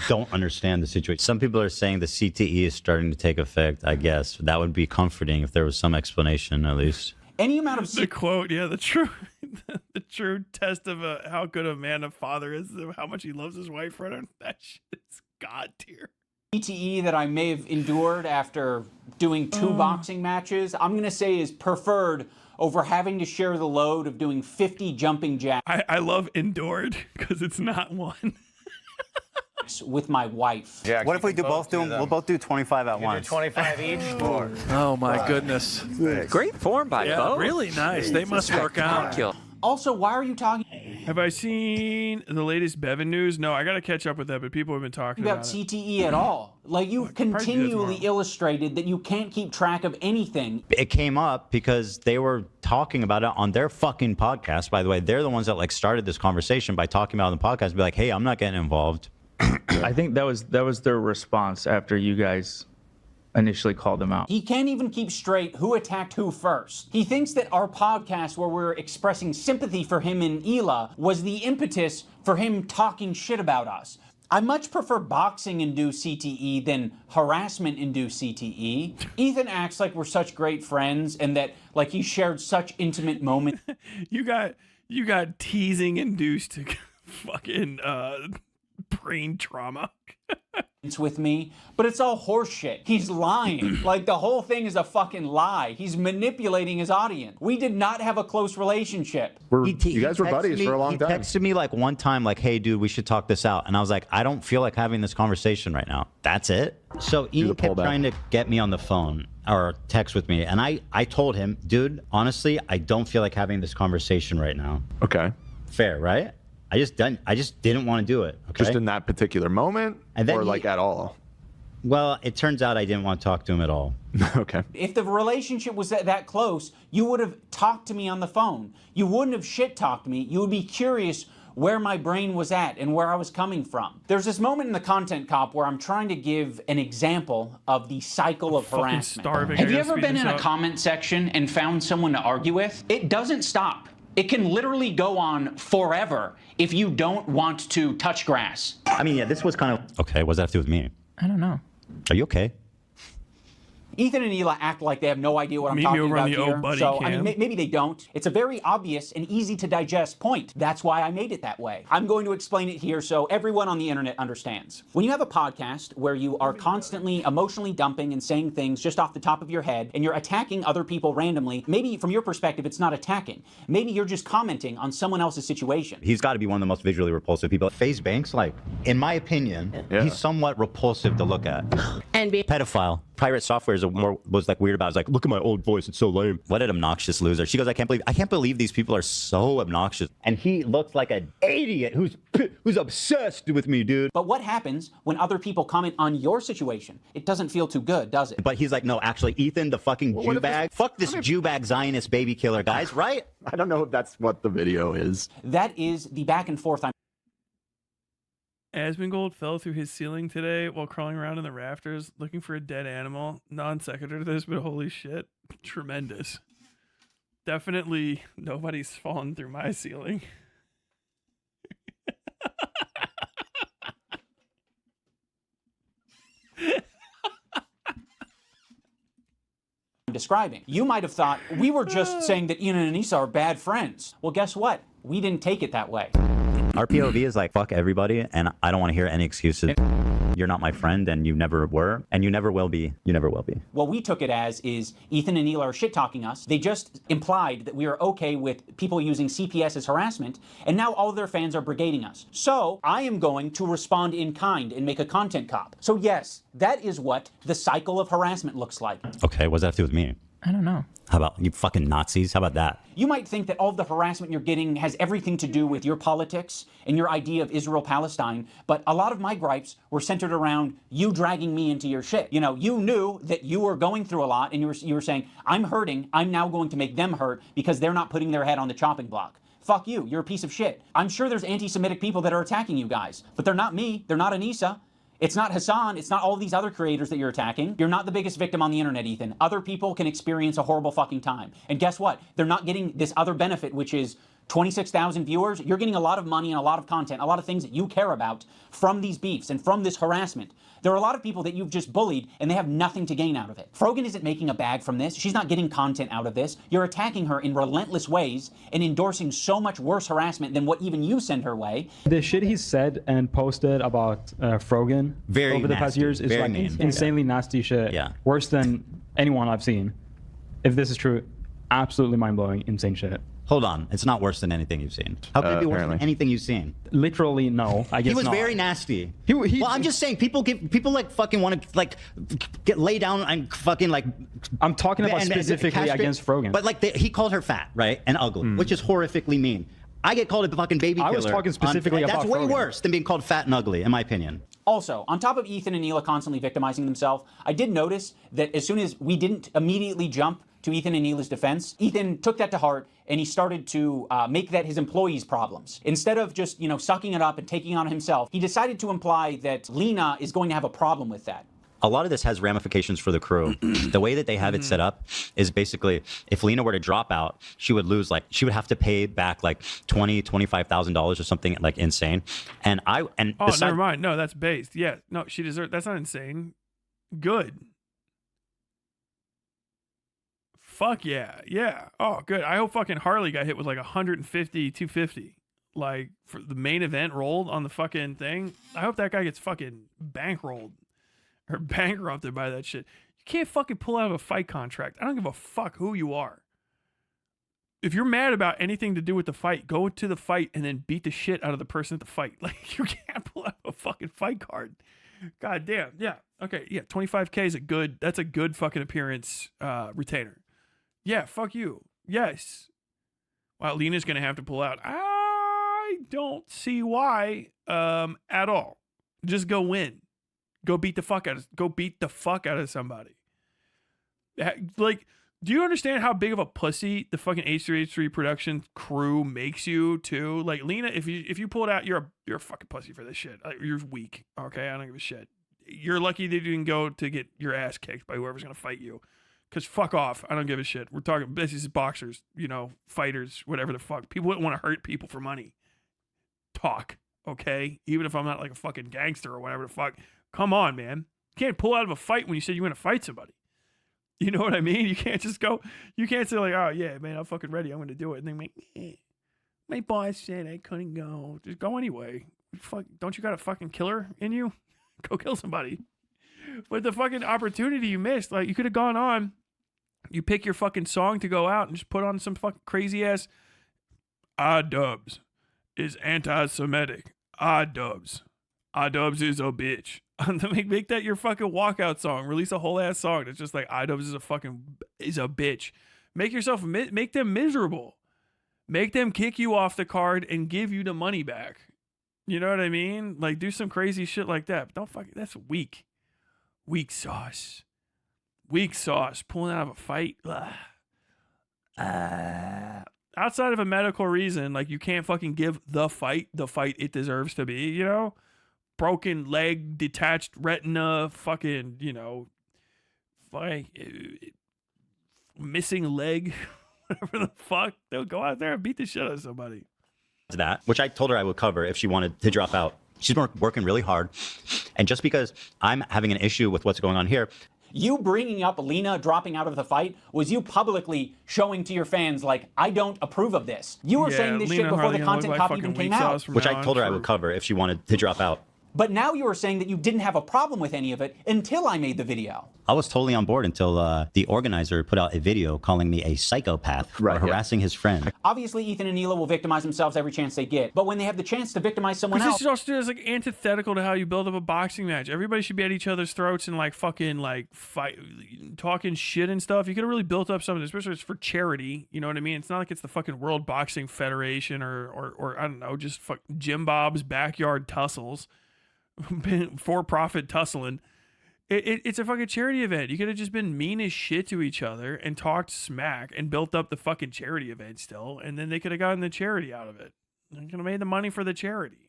don't understand the situation. Some people are saying the CTE is starting to take effect, I guess. That would be comforting if there was some explanation, at least. Any amount of... The quote, yeah, the the true test of how good a man a father is, how much he loves his wife. Right? That shit is god tier. CTE that I may have endured after doing 2 boxing matches, I'm going to say is preferred over having to share the load of doing 50 jumping jacks. I love endured because it's not one. With my wife. Yeah, what if we do both do them? We'll both do 25 at once. 25 each? Oh my goodness. Great form by both. Really nice. They must work out. Also, why are you talking? Have I seen the latest Bevan news? No, I got to catch up with that, but people have been talking about CTE at all. Like, you've continually illustrated that you can't keep track of anything. It came up because they were talking about it on their fucking podcast. By the way, they're the ones that like started this conversation by talking about it on the podcast. Be like, hey, I'm not getting involved. I think that was their response after you guys initially called them out. He can't even keep straight who attacked who first. He thinks that our podcast where we're expressing sympathy for him and Hila was the impetus for him talking shit about us. I much prefer boxing-induced CTE than harassment-induced CTE. Ethan acts like we're such great friends and that like he shared such intimate moments. You got teasing-induced fucking brain trauma. It's with me, but it's all horseshit. He's lying. Like, the whole thing is a fucking lie. He's manipulating his audience. We did not have a close relationship. You guys were buddies for a long time. He texted me like one time, like, hey, dude, we should talk this out. And I was like, I don't feel like having this conversation right now. That's it. So Ian kept trying to get me on the phone or text with me. And I told him, dude, honestly, I don't feel like having this conversation right now. Okay. Fair, right? I just didn't want to do it. Okay? Just in that particular moment, and then like at all? Well, it turns out I didn't want to talk to him at all. Okay. If the relationship was that close, you would have talked to me on the phone. You wouldn't have shit-talked me. You would be curious where my brain was at and where I was coming from. There's this moment in the Content Cop where I'm trying to give an example of the cycle of harassment. Have you ever been in a comment section and found someone to argue with? It doesn't stop. It can literally go on forever if you don't want to touch grass. I mean, yeah, this was kind of... Okay, what does that have to do with me? I don't know. Are you okay? Ethan and Hila act like they have no idea what I'm talking about here. So, I mean, maybe they don't. It's a very obvious and easy to digest point. That's why I made it that way. I'm going to explain it here so everyone on the internet understands. When you have a podcast where you are constantly emotionally dumping and saying things just off the top of your head, and you're attacking other people randomly, maybe from your perspective, it's not attacking. Maybe you're just commenting on someone else's situation. He's got to be one of the most visually repulsive people. FaZe Banks, like, in my opinion, he's somewhat repulsive to look at. And be pedophile. Pirate Software was like weird about it. It's like, look at my old voice, it's so lame. What an obnoxious loser. She goes, I can't believe these people are so obnoxious. And he looks like an idiot who's obsessed with me, dude. But what happens when other people comment on your situation? It doesn't feel too good, does it? But he's like, no, actually, Ethan, the fucking Jew bag. Fuck this Jew bag Zionist baby killer, guys, right? I don't know if that's what the video is. That is the back and forth I'm... Asmongold fell through his ceiling today while crawling around in the rafters looking for a dead animal. Non sequitur to this, but holy shit. Tremendous. Definitely nobody's fallen through my ceiling. describing. You might have thought we were just saying that Ian and Anissa are bad friends. Well, guess what? We didn't take it that way. Our POV is like, fuck everybody, and I don't want to hear any excuses. You're not my friend, and you never were, and you never will be. You never will be. What we took it as is Ethan and Hila are shit-talking us. They just implied that we are okay with people using CPS as harassment, and now all of their fans are brigading us. So I am going to respond in kind and make a content cop. So yes, that is what the cycle of harassment looks like. Okay, what does that have to do with me? I don't know. How about you fucking Nazis? How about that? You might think that all of the harassment you're getting has everything to do with your politics and your idea of Israel-Palestine, but a lot of my gripes were centered around you dragging me into your shit. You know, you knew that you were going through a lot, and you were saying, I'm hurting, I'm now going to make them hurt because they're not putting their head on the chopping block. Fuck you, you're a piece of shit. I'm sure there's anti-Semitic people that are attacking you guys, but they're not me, they're not Anissa. It's not Hassan, it's not all these other creators that you're attacking. You're not the biggest victim on the internet, Ethan. Other people can experience a horrible fucking time. And guess what? They're not getting this other benefit, which is 26,000 viewers, you're getting a lot of money and a lot of content, a lot of things that you care about from these beefs and from this harassment. There are a lot of people that you've just bullied and they have nothing to gain out of it. Frogan isn't making a bag from this. She's not getting content out of this. You're attacking her in relentless ways and endorsing so much worse harassment than what even you send her way. The shit he said and posted about Frogan over the past years is like insanely nasty shit. Yeah. Worse than anyone I've seen. If this is true, absolutely mind-blowing, insane shit. Hold on, it's not worse than anything you've seen. How could it be worse than anything you've seen? Literally, no. I guess he was not. very nasty. Well, I'm just saying, people like fucking want to like get lay down and fucking like. I'm talking about specifically against Frogan. But like he called her fat, right, and ugly, which is horrifically mean. I get called a fucking baby killer. I was talking specifically about That's way Frogan. worse than being called fat and ugly, in my opinion. Also, on top of Ethan and Neela constantly victimizing themselves, I did notice that as soon as we didn't immediately jump to Ethan and Neela's defense, Ethan took that to heart and he started to make that his employees' problems. Instead of just, sucking it up and taking it on himself, he decided to imply that Lena is going to have a problem with that. A lot of this has ramifications for the crew. The way that they have it set up is basically, if Lena were to drop out, she would lose, she would have to pay back like $25,000 or something like insane. Never mind. No, that's based. Yeah, no, she deserves. That's not insane. Good. Fuck yeah, yeah. Oh, good. I hope fucking Harley got hit with like 150, 250. Like for the main event rolled on the fucking thing. I hope that guy gets fucking bankrolled. Or bankrupted by that shit. You can't fucking pull out of a fight contract. I don't give a fuck who you are. If you're mad about anything to do with the fight, go to the fight and then beat the shit out of the person at the fight. Like, you can't pull out a fucking fight card. God damn. Yeah. Okay. Yeah. 25K is that's a good fucking appearance retainer. Yeah. Fuck you. Yes. Well, Lena's going to have to pull out. I don't see why at all. Just go win. Go beat the fuck out of somebody. Like, do you understand how big of a pussy the fucking h3h3 production crew makes you too? Like, Lena, if you pull it out, you're a fucking pussy for this shit. You're weak. Okay, I don't give a shit. You're lucky that you didn't go to get your ass kicked by whoever's gonna fight you. Cause fuck off. I don't give a shit. We're talking this is boxers, fighters, whatever the fuck. People wouldn't want to hurt people for money. Talk, okay? Even if I'm not like a fucking gangster or whatever the fuck. Come on, man. You can't pull out of a fight when you said you want to fight somebody. You know what I mean? You can't just go. You can't say like, oh yeah, man, I'm fucking ready. I'm going to do it. And then my boss said I couldn't go. Just go anyway. Fuck, don't you got a fucking killer in you? Go kill somebody. But the fucking opportunity you missed, like you could have gone on. You pick your fucking song to go out and just put on some fucking crazy ass. Dubs is anti-Semitic. Dubs is a bitch. Make that your fucking walkout song. Release a whole ass song that's just like Dubs is a bitch. Make them miserable. Make them kick you off the card and give you the money back. You know what I mean? Like do some crazy shit like that. But that's weak. Weak sauce. Pulling out of a fight. Outside of a medical reason, like you can't fucking give the fight it deserves to be, broken leg, detached retina, fucking, missing leg, whatever the fuck. They'll go out there and beat the shit out of somebody. That, which I told her I would cover if she wanted to drop out. She's working really hard. And just because I'm having an issue with what's going on here, you bringing up Lena dropping out of the fight was you publicly showing to your fans, like, I don't approve of this. You were saying this shit before the content copy even came out. Which I told her I would cover if she wanted to drop out. But now you were saying that you didn't have a problem with any of it until I made the video. I was totally on board until the organizer put out a video calling me a psychopath for harassing his friend. Obviously, Ethan and Neela will victimize themselves every chance they get. But when they have the chance to victimize someone else... This is also just like antithetical to how you build up a boxing match. Everybody should be at each other's throats and like fucking like fight, talking shit and stuff. You could have really built up something, especially if it's for charity. You know what I mean? It's not like it's the fucking World Boxing Federation or I don't know, just fuck Jim Bob's backyard tussles. For-profit tussling. It's a fucking charity event. You could have just been mean as shit to each other and talked smack and built up the fucking charity event still, and then they could have gotten the charity out of it. You could have made the money for the charity.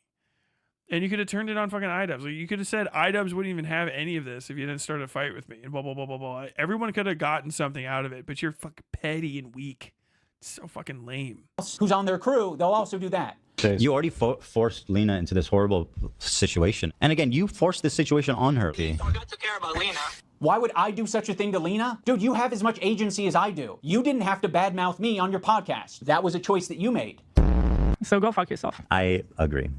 And you could have turned it on fucking iDubbbz. Like, you could have said iDubbbz wouldn't even have any of this if you didn't start a fight with me and blah, blah, blah, blah, blah. Everyone could have gotten something out of it, but you're fucking petty and weak. So fucking lame. Who's on their crew, they'll also do that. You already forced Lena into this horrible situation. And again, you forced this situation on her. Why would I do such a thing to Lena? Dude, you have as much agency as I do. You didn't have to badmouth me on your podcast. That was a choice that you made. So go fuck yourself. I agree.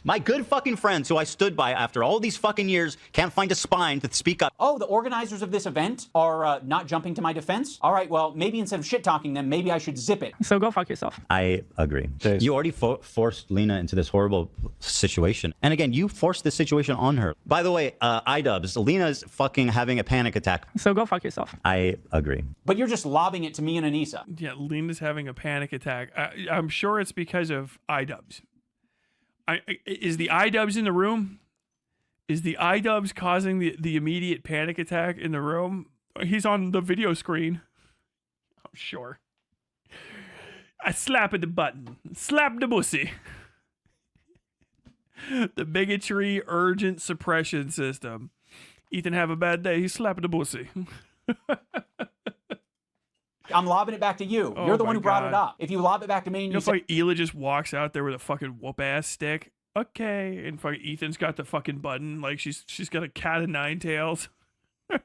My good fucking friends who I stood by after all these fucking years can't find a spine to speak up. Oh, the organizers of this event are not jumping to my defense? All right, well, maybe instead of shit-talking them, maybe I should zip it. So go fuck yourself. I agree. You already forced Lena into this horrible situation. And again, you forced this situation on her. By the way, iDubbbz, Lena's fucking having a panic attack. So go fuck yourself. I agree. But you're just lobbing it to me and Anissa. Yeah, Lena's having a panic attack. I'm sure it's because of iDubbbz. Is the iDubbbz in the room? Is the iDubbbz causing the immediate panic attack in the room? He's on the video screen. I'm sure. I slap at the button. Slap the pussy. The bigotry urgent suppression system. Ethan have a bad day. He's slapping the pussy. I'm lobbing it back to you. Oh You're the one who brought God. it up. If you lob it back to me and You know, you say, fucking Hila just walks out there with a fucking whoop-ass stick. Okay. And fucking Ethan's got the fucking button. Like, she's got a cat of nine tails.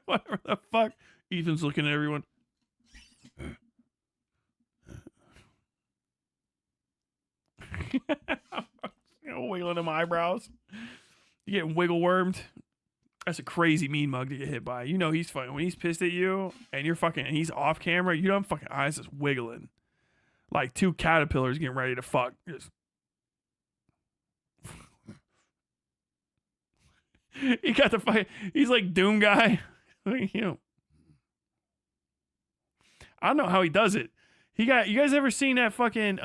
Whatever the fuck. Ethan's looking at everyone. You know, wiggling them eyebrows. You get wiggle wormed. That's a crazy mean mug to get hit by. You know he's fucking, when he's pissed at you and you're fucking, and he's off camera, you know, fucking eyes just wiggling. Like two caterpillars getting ready to fuck. Just. He got the fucking, he's like Doom guy. You know. I don't know how he does it. You guys ever seen that fucking,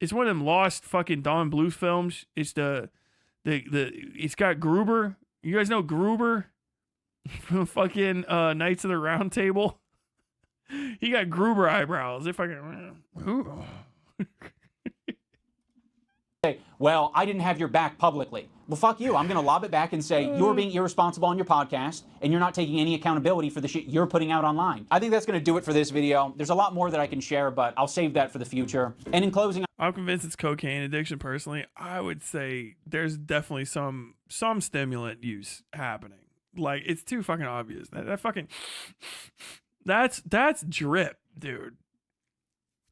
it's one of them lost fucking Don Bluth films. It's it's got Gruber. You guys know Gruber from fucking Knights of the Round Table? He got Gruber eyebrows. If I can. say, well, I didn't have your back publicly. Well, fuck you. I'm going to lob it back and say, you're being irresponsible on your podcast, and you're not taking any accountability for the shit you're putting out online. I think that's going to do it for this video. There's a lot more that I can share, but I'll save that for the future. And in closing, I'm convinced it's cocaine addiction personally. I would say there's definitely some stimulant use happening. Like, it's too fucking obvious. That fucking that's drip, dude.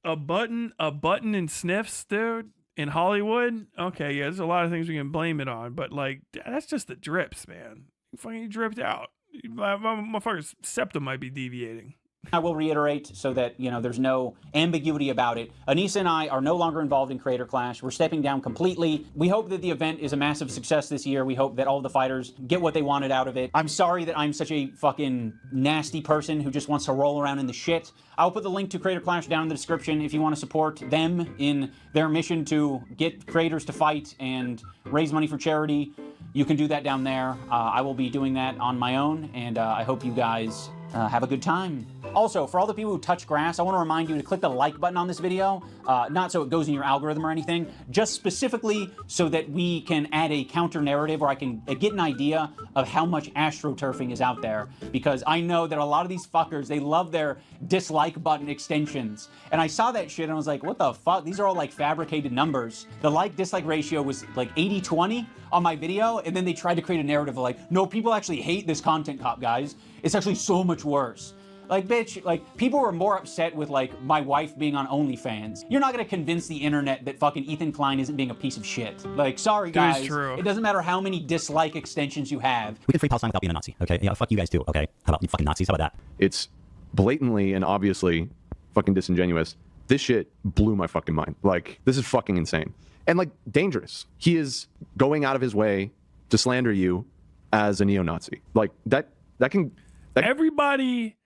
A button and sniffs, dude, in Hollywood. Okay, yeah, there's a lot of things we can blame it on, but like that's just the drips, man. You fucking dripped out. My motherfucker's septum might be deviating. I will reiterate so that, you know, there's no ambiguity about it. Anissa and I are no longer involved in Creator Clash. We're stepping down completely. We hope that the event is a massive success this year. We hope that all the fighters get what they wanted out of it. I'm sorry that I'm such a fucking nasty person who just wants to roll around in the shit. I'll put the link to Creator Clash down in the description if you want to support them in their mission to get creators to fight and raise money for charity. You can do that down there. I will be doing that on my own, and I hope you guys have a good time. Also, for all the people who touch grass, I want to remind you to click the like button on this video, not so it goes in your algorithm or anything, just specifically so that we can add a counter narrative, or I can get an idea of how much astroturfing is out there, because I know that a lot of these fuckers, they love their dislike button extensions. And I saw that shit and I was like, what the fuck? These are all like fabricated numbers. The like-dislike ratio was like 80-20 on my video, and then they tried to create a narrative of like, no, people actually hate this content cop, guys. It's actually so much worse. Like, bitch, like, people were more upset with, like, my wife being on OnlyFans. You're not gonna convince the internet that fucking Ethan Klein isn't being a piece of shit. Like, sorry, guys. That is true. It doesn't matter how many dislike extensions you have. We can free Palestine without being a Nazi, okay? Yeah, fuck you guys too, okay? How about you fucking Nazis? How about that? It's blatantly and obviously fucking disingenuous. This shit blew my fucking mind. Like, this is fucking insane. And, like, dangerous. He is going out of his way to slander you as a neo-Nazi. Like, that can... Everybody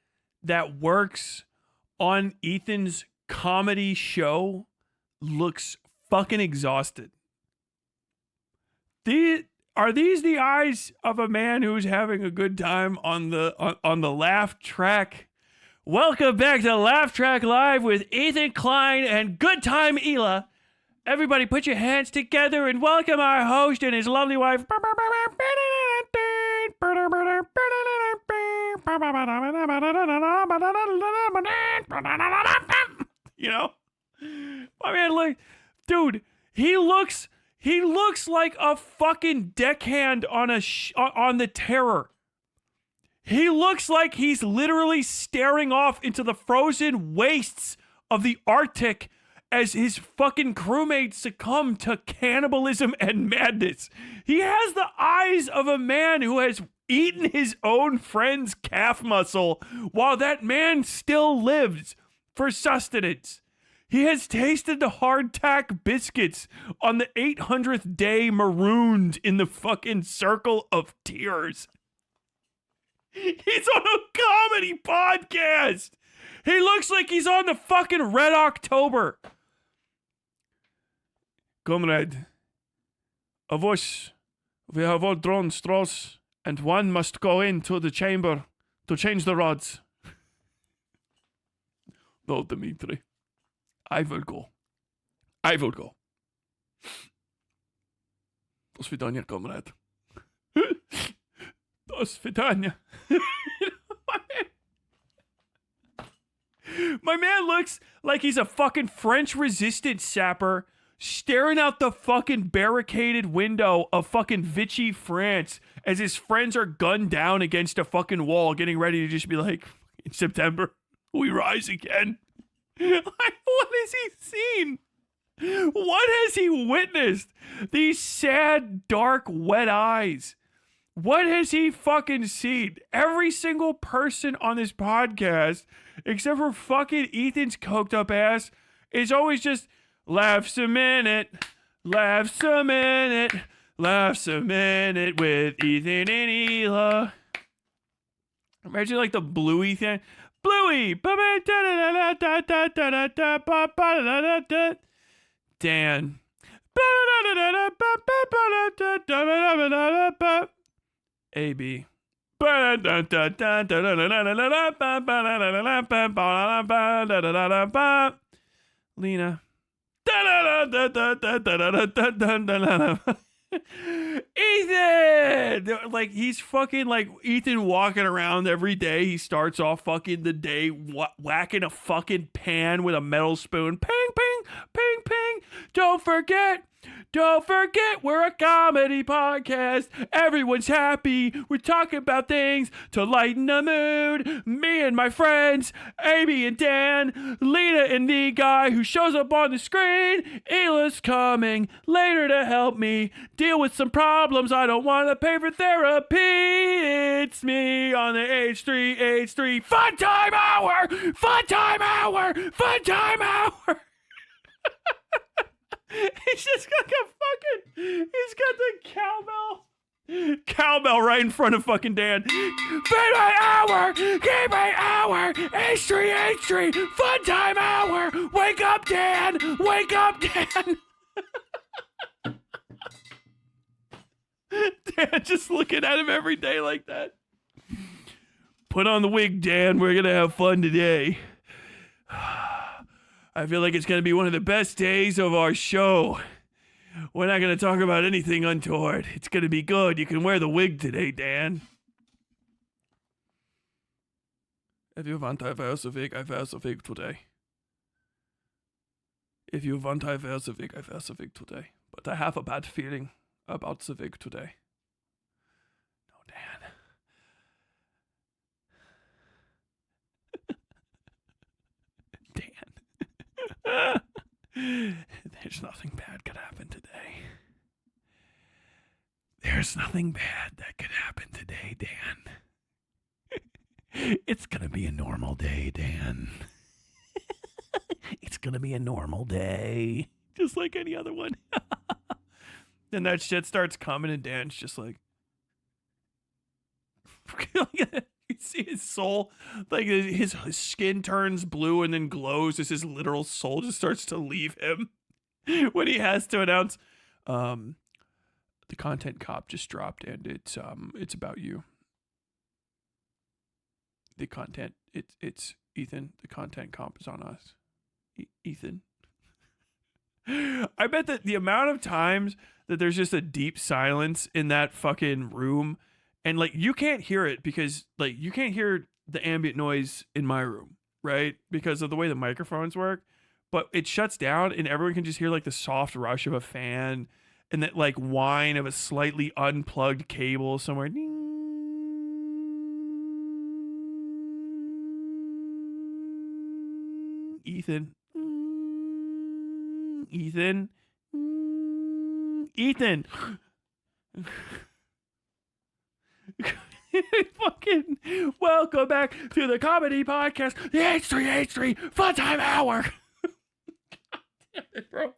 that works on Ethan's comedy show looks fucking exhausted. Are these the eyes of a man who's having a good time on the laugh track? Welcome back to Laugh Track Live with Ethan Klein and Good Time Hila. Everybody put your hands together and welcome our host and his lovely wife. You know? I mean, like, dude, he looks like a fucking deckhand on on the Terror. He looks like he's literally staring off into the frozen wastes of the Arctic as his fucking crewmates succumb to cannibalism and madness. He has the eyes of a man who has eaten his own friend's calf muscle while that man still lives for sustenance. He has tasted the hardtack biscuits on the 800th day marooned in the fucking circle of tears. He's on a comedy podcast. He looks like he's on the fucking Red October. Comrade, of us, we have all drawn straws, and one must go into the chamber to change the rods. No, Dmitri. I will go. I will go. До свидания, comrade. До свидания. My man looks like he's a fucking French resistance sapper staring out the fucking barricaded window of fucking Vichy, France, as his friends are gunned down against a fucking wall, getting ready to just be like, in September, we rise again. Like, what has he seen? What has he witnessed? These sad, dark, wet eyes. What has he fucking seen? Every single person on this podcast, except for fucking Ethan's coked up ass, is always just laughs a minute, laughs a minute, laughs a minute with Ethan and Hila. Imagine like the Bluey thing. Bluey! Dan. AB. Lena. Ethan! Like, he's fucking like Ethan walking around every day. He starts off fucking the day whacking a fucking pan with a metal spoon. Ping, ping, ping, ping. Don't forget, we're a comedy podcast. Everyone's happy. We're talking about things to lighten the mood. Me and my friends, Amy and Dan, Lena and the guy who shows up on the screen. Hila's coming later to help me deal with some problems. I don't want to pay for therapy. It's me on the h3h3 Fun Time Hour. Fun Time Hour. Fun Time Hour. He's just got he's got the cowbell right in front of fucking Dan. Feed my hour, keep my hour, h3h3 Fun Time Hour. Wake up, Dan. Wake up, Dan. Dan just looking at him every day like that. Put on the wig, Dan. We're gonna have fun today. I feel like it's going to be one of the best days of our show. We're not going to talk about anything untoward. It's going to be good. You can wear the wig today, Dan. If you want, I wear the wig. I wear the wig today. If you want, I wear the wig. I wear the wig today. But I have a bad feeling about the wig today. No, Dan. There's nothing bad could happen today. There's nothing bad that could happen today, Dan. It's gonna be a normal day, Dan. It's gonna be a normal day. Just like any other one. Then that shit starts coming and Dan's just like... You see his soul, like his skin turns blue and then glows as his literal soul just starts to leave him when he has to announce, the content cop just dropped and it's about you. The content, it's Ethan. The content comp is on us. Ethan. I bet that the amount of times that there's just a deep silence in that fucking room. And, like, you can't hear it because, like, you can't hear the ambient noise in my room, right? Because of the way the microphones work. but it shuts down and everyone can just hear like the soft rush of a fan and that like whine of a slightly unplugged cable somewhere. Ethan. Fucking welcome back to the comedy podcast, the H3H3 Fun Time Hour. God damn it, bro.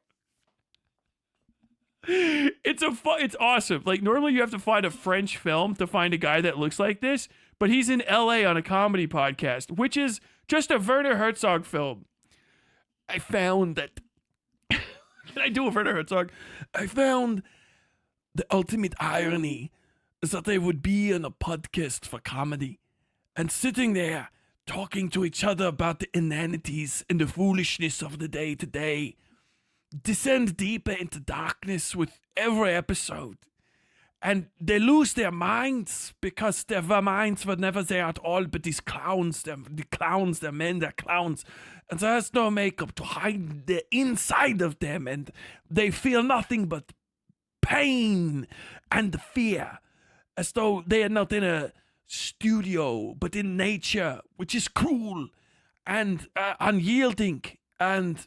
It's awesome. Like normally you have to find a French film to find a guy that looks like this, but he's in LA on a comedy podcast, which is just a Werner Herzog film. I found that can I do a Werner Herzog? I found the ultimate irony is that they would be on a podcast for comedy and sitting there talking to each other about the inanities and the foolishness of the day to day, descend deeper into darkness with every episode. And they lose their minds because their minds were never there at all, but these clowns, they're clowns, and there's no makeup to hide the inside of them, and they feel nothing but pain and fear, as though they are not in a studio, but in nature, which is cruel and unyielding, and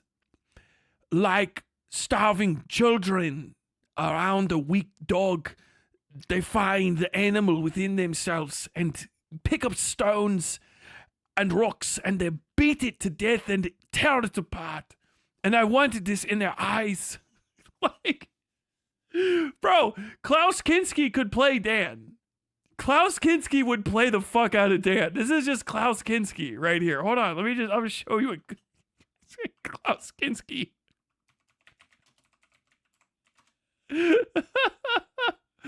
like starving children around a weak dog, they find the animal within themselves and pick up stones and rocks and they beat it to death and tear it apart. And I wanted this in their eyes. Like, bro, Klaus Kinski could play Dan. Klaus Kinski would play the fuck out of Dan. This is just Klaus Kinski right here. Hold on, I'm gonna show you a Klaus Kinski.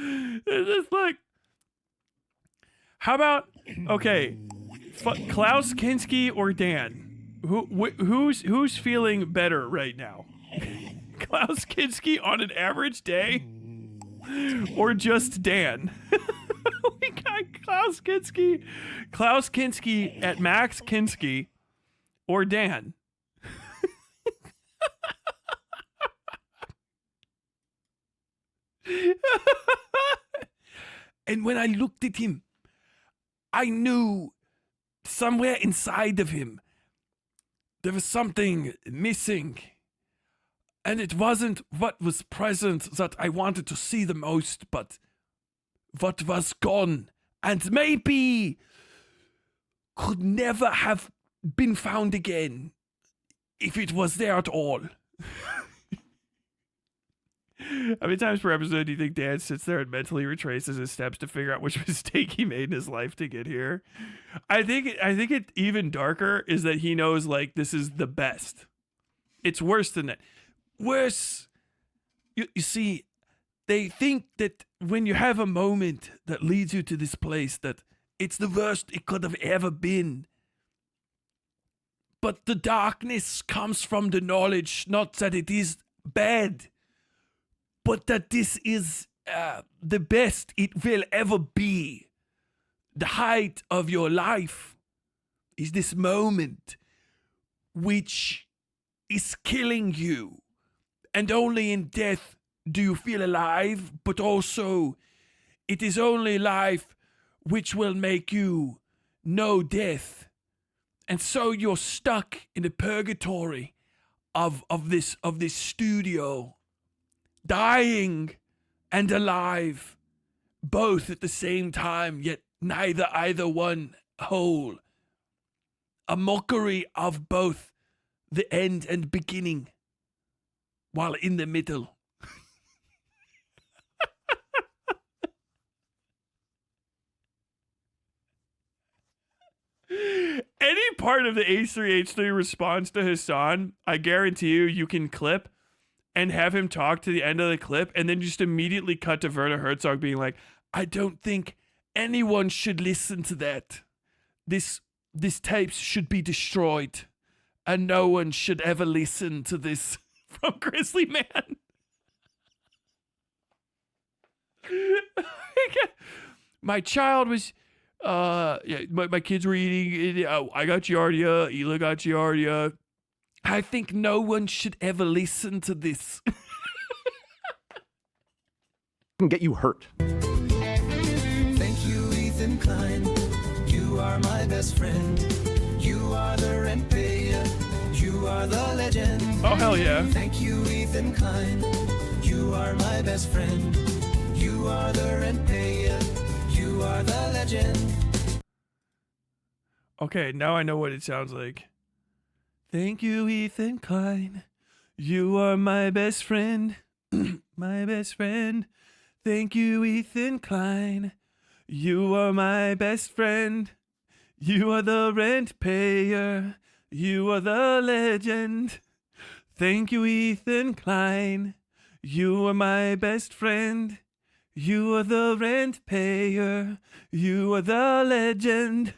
It's just like, how about, okay, Klaus Kinski or Dan? Who's feeling better right now? Klaus Kinski on an average day, or just Dan? We got Klaus Kinski at Max Kinski, or Dan. And when I looked at him, I knew somewhere inside of him there was something missing. And it wasn't what was present that I wanted to see the most, but what was gone and maybe could never have been found again if it was there at all. How many times per episode do you think Dan sits there and mentally retraces his steps to figure out which mistake he made in his life to get here? I think it even darker is that he knows like this is the best. It's worse than that. Worse, you see, they think that when you have a moment that leads you to this place, that it's the worst it could have ever been. But the darkness comes from the knowledge, not that it is bad, but that this is the best it will ever be. The height of your life is this moment which is killing you. And only in death do you feel alive, but also it is only life which will make you know death. And so you're stuck in the purgatory of this studio, dying and alive, both at the same time, yet either one whole. A mockery of both the end and beginning, while in the middle. Any part of the H3H3 response to Hassan, I guarantee you can clip and have him talk to the end of the clip and then just immediately cut to Werner Herzog being like, I don't think anyone should listen to that. This tapes should be destroyed and no one should ever listen to this. From Grizzly Man. My child was my kids were eating. I got Giardia. Hila got Giardia. I think no one should ever listen to this. Can get you hurt. Thank you, Ethan Klein. You are my best friend. You are the rent payer. You are the legend. Oh, hell yeah. Thank you, Ethan Klein. You are my best friend. You are the rent payer. You are the legend. Okay, now I know what it sounds like. Thank you, Ethan Klein. You are my best friend. My best friend. Thank you, Ethan Klein. You are my best friend. You are the rent payer. You are the legend. Thank you, Ethan Klein. You are my best friend. You are the rent payer. You are the legend.